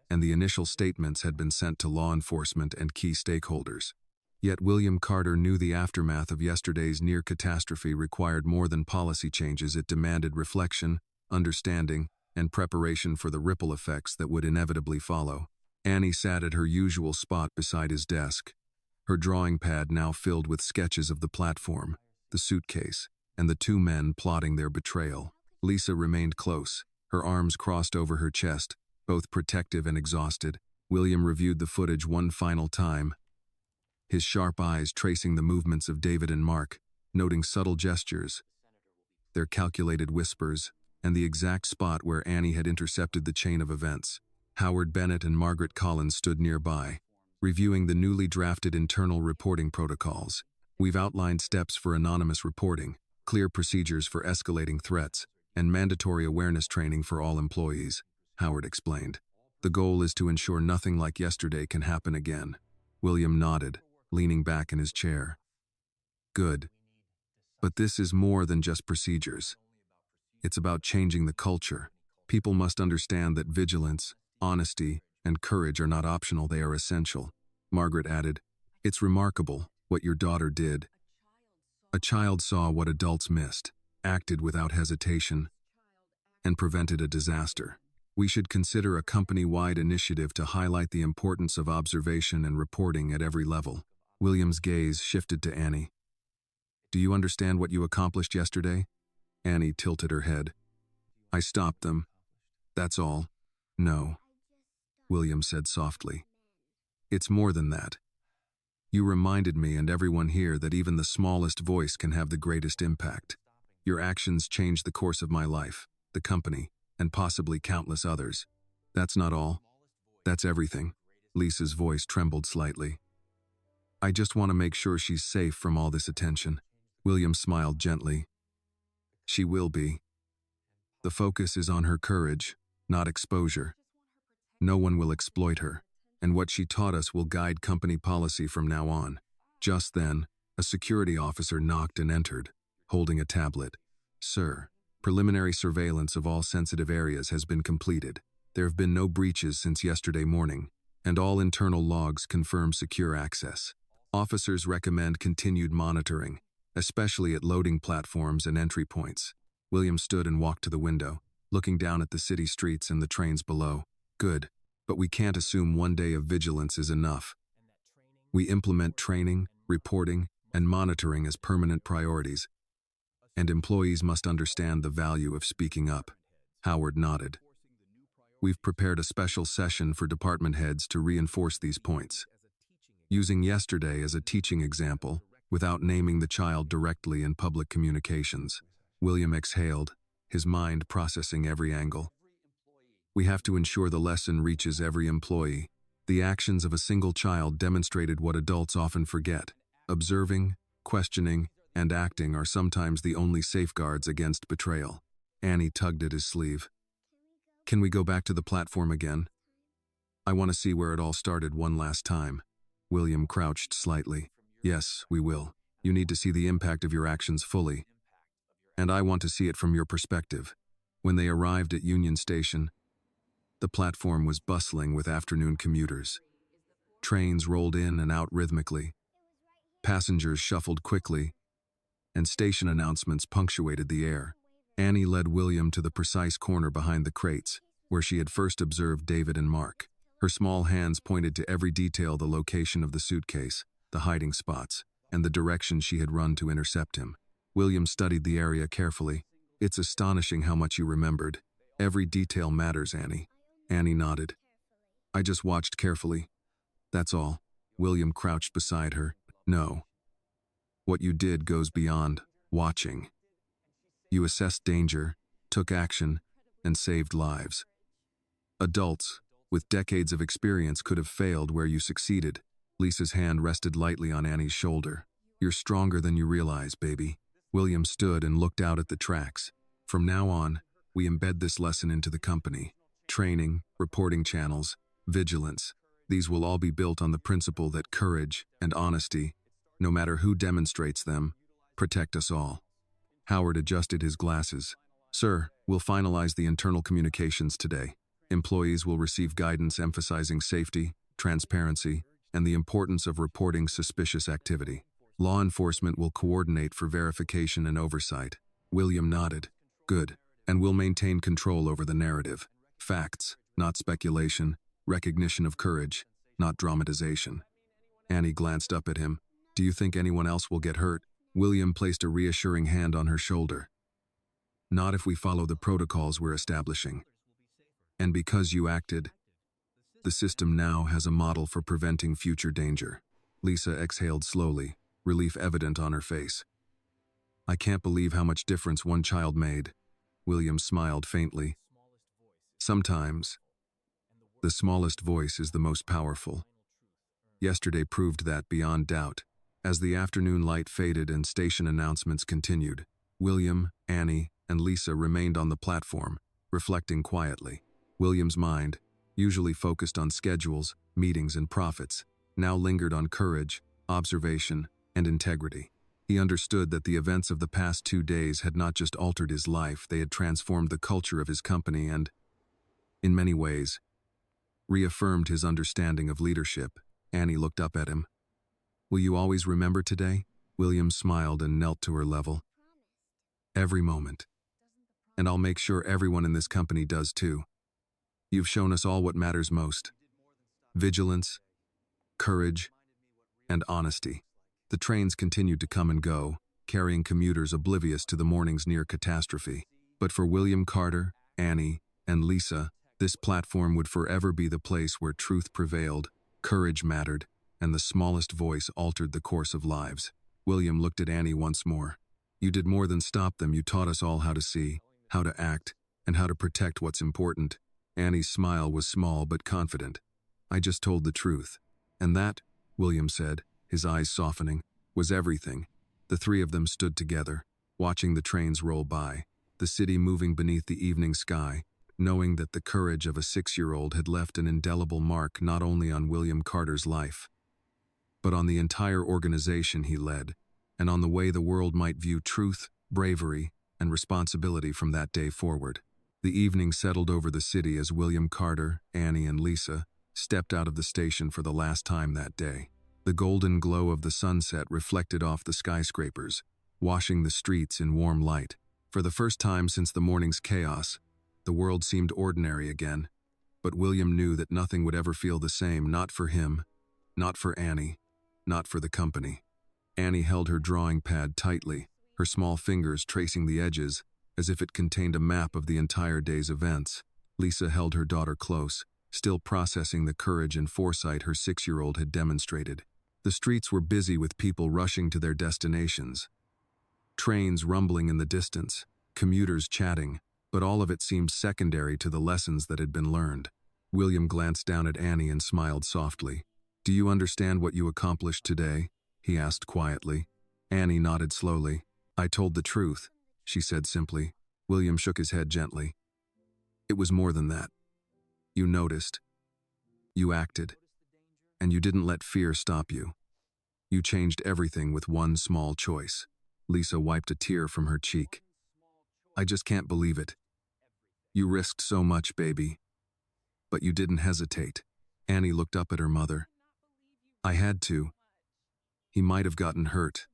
and the initial statements had been sent to law enforcement and key stakeholders. Yet William Carter knew the aftermath of yesterday's near catastrophe required more than policy changes. It demanded reflection, understanding, and preparation for the ripple effects that would inevitably follow. Annie sat at her usual spot beside his desk, her drawing pad now filled with sketches of the platform, the suitcase, and the two men plotting their betrayal. Lisa remained close, her arms crossed over her chest, both protective and exhausted. William reviewed the footage one final time, his sharp eyes tracing the movements of David and Mark, noting subtle gestures, their calculated whispers, and the exact spot where Annie had intercepted the chain of events. Howard Bennett and Margaret Collins stood nearby, reviewing the newly drafted internal reporting protocols. We've outlined steps for anonymous reporting, clear procedures for escalating threats, and mandatory awareness training for all employees, Howard explained. The goal is to ensure nothing like yesterday can happen again. William nodded, leaning back in his chair. Good. But this is more than just procedures. It's about changing the culture. People must understand that vigilance, honesty, and courage are not optional, they are essential. Margaret added, It's remarkable what your daughter did. A child saw what adults missed, acted without hesitation, and prevented a disaster. We should consider a company-wide initiative to highlight the importance of observation and reporting at every level. William's gaze shifted to Annie. Do you understand what you accomplished yesterday? Annie tilted her head. I stopped them. That's all. No, William said softly. It's more than that. You reminded me and everyone here that even the smallest voice can have the greatest impact. Your actions changed the course of my life, the company, and possibly countless others. That's not all. That's everything. Lisa's voice trembled slightly. I just want to make sure she's safe from all this attention. William smiled gently. She will be. The focus is on her courage, not exposure. No one will exploit her, and what she taught us will guide company policy from now on. Just then, a security officer knocked and entered, holding a tablet. Sir, preliminary surveillance of all sensitive areas has been completed. There have been no breaches since yesterday morning, and all internal logs confirm secure access. Officers recommend continued monitoring, especially at loading platforms and entry points. William stood and walked to the window, looking down at the city streets and the trains below. Good, but we can't assume one day of vigilance is enough. We implement training, reporting, and monitoring as permanent priorities, and employees must understand the value of speaking up. Howard nodded. We've prepared a special session for department heads to reinforce these points. Using yesterday as a teaching example, without naming the child directly in public communications, William exhaled, his mind processing every angle. We have to ensure the lesson reaches every employee. The actions of a single child demonstrated what adults often forget: observing, questioning, and acting are sometimes the only safeguards against betrayal. Annie tugged at his sleeve. Can we go back to the platform again? I want to see where it all started one last time. William crouched slightly. Yes, we will. You need to see the impact of your actions fully. And I want to see it from your perspective. When they arrived at Union Station, the platform was bustling with afternoon commuters. Trains rolled in and out rhythmically. Passengers shuffled quickly, and station announcements punctuated the air. Annie led William to the precise corner behind the crates, where she had first observed David and Mark. Her small hands pointed to every detail: the location of the suitcase, the hiding spots, and the direction she had run to intercept him. William studied the area carefully. It's astonishing how much you remembered. Every detail matters, Annie. Annie nodded. I just watched carefully. That's all. William crouched beside her. No. What you did goes beyond watching. You assessed danger, took action, and saved lives. Adults, with decades of experience, could have failed where you succeeded. Lisa's hand rested lightly on Annie's shoulder. You're stronger than you realize, baby. William stood and looked out at the tracks. From now on, we embed this lesson into the company. Training, reporting channels, vigilance. These will all be built on the principle that courage and honesty, no matter who demonstrates them, protect us all. Howard adjusted his glasses. Sir, we'll finalize the internal communications today. Employees will receive guidance emphasizing safety, transparency, and the importance of reporting suspicious activity. Law enforcement will coordinate for verification and oversight. William nodded. Good. And we'll maintain control over the narrative. Facts, not speculation. Recognition of courage, not dramatization. Annie glanced up at him. Do you think anyone else will get hurt? William placed a reassuring hand on her shoulder. Not if we follow the protocols we're establishing. And because you acted, the system now has a model for preventing future danger. Lisa exhaled slowly, relief evident on her face. I can't believe how much difference one child made. William smiled faintly. Sometimes, the smallest voice is the most powerful. Yesterday proved that beyond doubt. As the afternoon light faded and station announcements continued, William, Annie, and Lisa remained on the platform, reflecting quietly. William's mind, usually focused on schedules, meetings, and profits, now lingered on courage, observation, and integrity. He understood that the events of the past 2 days had not just altered his life, they had transformed the culture of his company and, in many ways, reaffirmed his understanding of leadership. Annie looked up at him. Will you always remember today? William smiled and knelt to her level. Every moment. And I'll make sure everyone in this company does too. You've shown us all what matters most. Vigilance, courage, and honesty. The trains continued to come and go, carrying commuters oblivious to the morning's near catastrophe. But for William Carter, Annie, and Lisa, this platform would forever be the place where truth prevailed, courage mattered, and the smallest voice altered the course of lives. William looked at Annie once more. You did more than stop them. You taught us all how to see, how to act, and how to protect what's important. Annie's smile was small but confident. I just told the truth. And that, William said, his eyes softening, was everything. The three of them stood together, watching the trains roll by, the city moving beneath the evening sky, knowing that the courage of a 6-year-old had left an indelible mark not only on William Carter's life, but on the entire organization he led, and on the way the world might view truth, bravery, and responsibility from that day forward. The evening settled over the city as William Carter, Annie, and Lisa stepped out of the station for the last time that day. The golden glow of the sunset reflected off the skyscrapers, washing the streets in warm light. For the first time since the morning's chaos, the world seemed ordinary again, but William knew that nothing would ever feel the same, not for him, not for Annie, not for the company. Annie held her drawing pad tightly, her small fingers tracing the edges, as if it contained a map of the entire day's events. Lisa held her daughter close, still processing the courage and foresight her 6-year-old had demonstrated. The streets were busy with people rushing to their destinations. Trains rumbling in the distance, commuters chatting, but all of it seemed secondary to the lessons that had been learned. William glanced down at Annie and smiled softly. Do you understand what you accomplished today? He asked quietly. Annie nodded slowly. I told the truth, she said simply. William shook his head gently. It was more than that. You noticed. You acted. And you didn't let fear stop you. You changed everything with one small choice. Lisa wiped a tear from her cheek. I just can't believe it. You risked so much, baby. But you didn't hesitate. Annie looked up at her mother. I had to. He might have gotten hurt.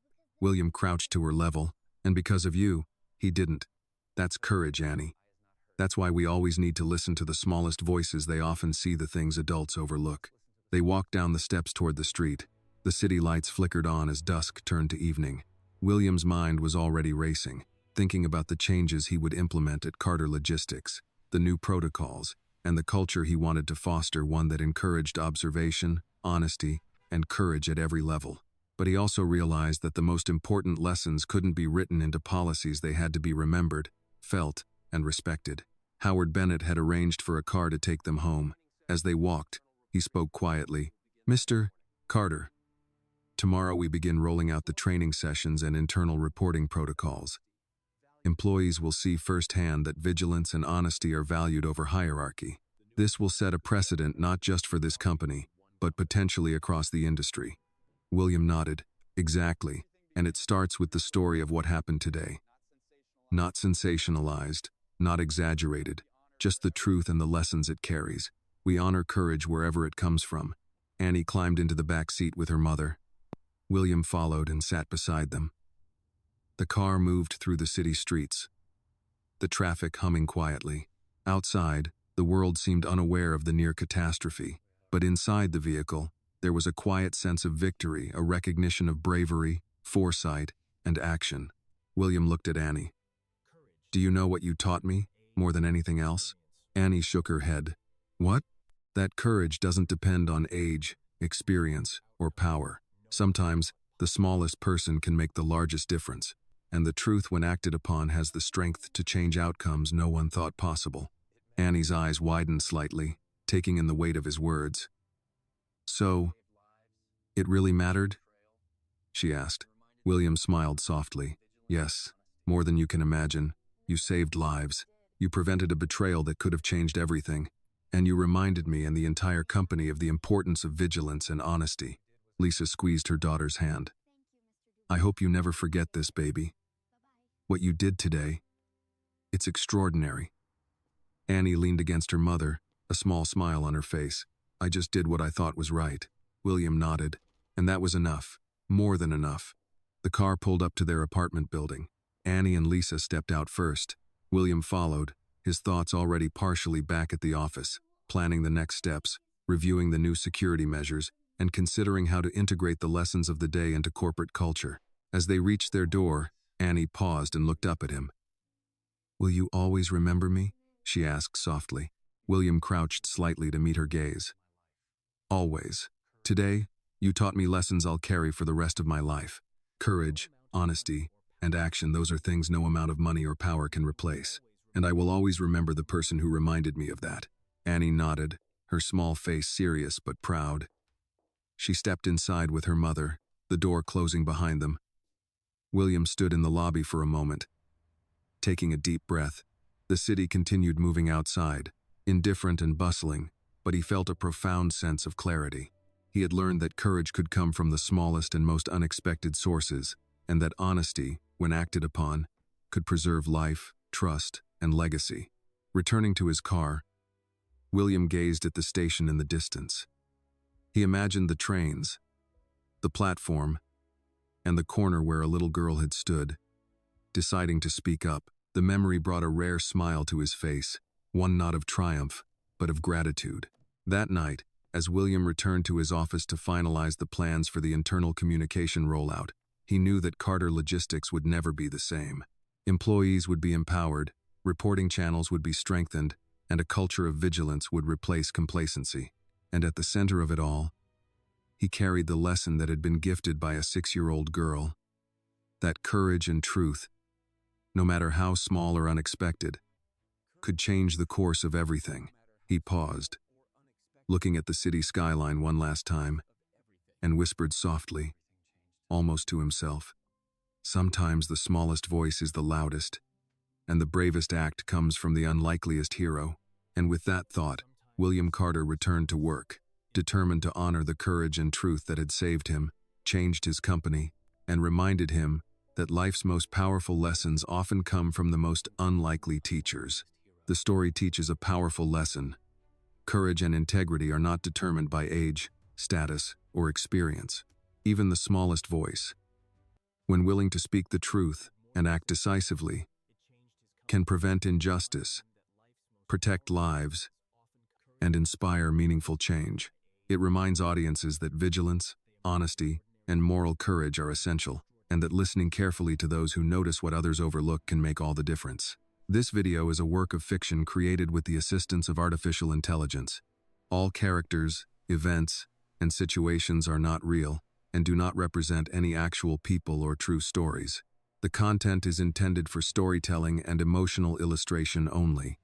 William crouched to her level, and because of you, he didn't. That's courage, Annie. That's why we always need to listen to the smallest voices. They often see the things adults overlook. They walked down the steps toward the street. The city lights flickered on as dusk turned to evening. William's mind was already racing, thinking about the changes he would implement at Carter Logistics, the new protocols, and the culture he wanted to foster, one that encouraged observation, honesty, and courage at every level. But he also realized that the most important lessons couldn't be written into policies. They had to be remembered, felt, and respected. Howard Bennett had arranged for a car to take them home. As they walked, he spoke quietly. Mr. Carter, tomorrow we begin rolling out the training sessions and internal reporting protocols. Employees will see firsthand that vigilance and honesty are valued over hierarchy. This will set a precedent not just for this company, but potentially across the industry. William nodded. Exactly, and it starts with the story of what happened today. Not sensationalized, not exaggerated, just the truth and the lessons it carries. We honor courage wherever it comes from. Annie climbed into the back seat with her mother. William followed and sat beside them. The car moved through the city streets, the traffic humming quietly. Outside, the world seemed unaware of the near catastrophe, but inside the vehicle, there was a quiet sense of victory, a recognition of bravery, foresight, and action. William looked at Annie. Do you know what you taught me, more than anything else? Annie shook her head. What? That courage doesn't depend on age, experience, or power. Sometimes, the smallest person can make the largest difference, and the truth when acted upon has the strength to change outcomes no one thought possible. Annie's eyes widened slightly, taking in the weight of his words. So, it really mattered? She asked. William smiled softly. Yes, more than you can imagine. You saved lives. You prevented a betrayal that could have changed everything. And you reminded me and the entire company of the importance of vigilance and honesty. Lisa squeezed her daughter's hand. I hope you never forget this, baby. What you did today, it's extraordinary. Annie leaned against her mother, a small smile on her face. I just did what I thought was right. William nodded, and that was enough, more than enough. The car pulled up to their apartment building. Annie and Lisa stepped out first. William followed, his thoughts already partially back at the office, planning the next steps, reviewing the new security measures, and considering how to integrate the lessons of the day into corporate culture. As they reached their door, Annie paused and looked up at him. Will you always remember me? She asked softly. William crouched slightly to meet her gaze. Always. Today, you taught me lessons I'll carry for the rest of my life. Courage, honesty, and action, those are things no amount of money or power can replace. And I will always remember the person who reminded me of that. Annie nodded, her small face serious but proud. She stepped inside with her mother, the door closing behind them. William stood in the lobby for a moment. Taking a deep breath, the city continued moving outside, indifferent and bustling, but he felt a profound sense of clarity. He had learned that courage could come from the smallest and most unexpected sources, and that honesty, when acted upon, could preserve life, trust, and legacy. Returning to his car, William gazed at the station in the distance. He imagined the trains, the platform, and the corner where a little girl had stood. Deciding to speak up, the memory brought a rare smile to his face, one not of triumph, but of gratitude. That night, as William returned to his office to finalize the plans for the internal communication rollout, he knew that Carter Logistics would never be the same. Employees would be empowered, reporting channels would be strengthened, and a culture of vigilance would replace complacency. And at the center of it all, he carried the lesson that had been gifted by a 6-year-old girl. That courage and truth, no matter how small or unexpected, could change the course of everything. He paused, looking at the city skyline one last time, and whispered softly, almost to himself, Sometimes the smallest voice is the loudest, and the bravest act comes from the unlikeliest hero. And with that thought, William Carter returned to work, determined to honor the courage and truth that had saved him, changed his company, and reminded him that life's most powerful lessons often come from the most unlikely teachers. The story teaches a powerful lesson. Courage and integrity are not determined by age, status, or experience. Even the smallest voice, when willing to speak the truth and act decisively, can prevent injustice, protect lives, and inspire meaningful change. It reminds audiences that vigilance, honesty, and moral courage are essential, and that listening carefully to those who notice what others overlook can make all the difference. This video is a work of fiction created with the assistance of artificial intelligence. All characters, events, and situations are not real and do not represent any actual people or true stories. The content is intended for storytelling and emotional illustration only.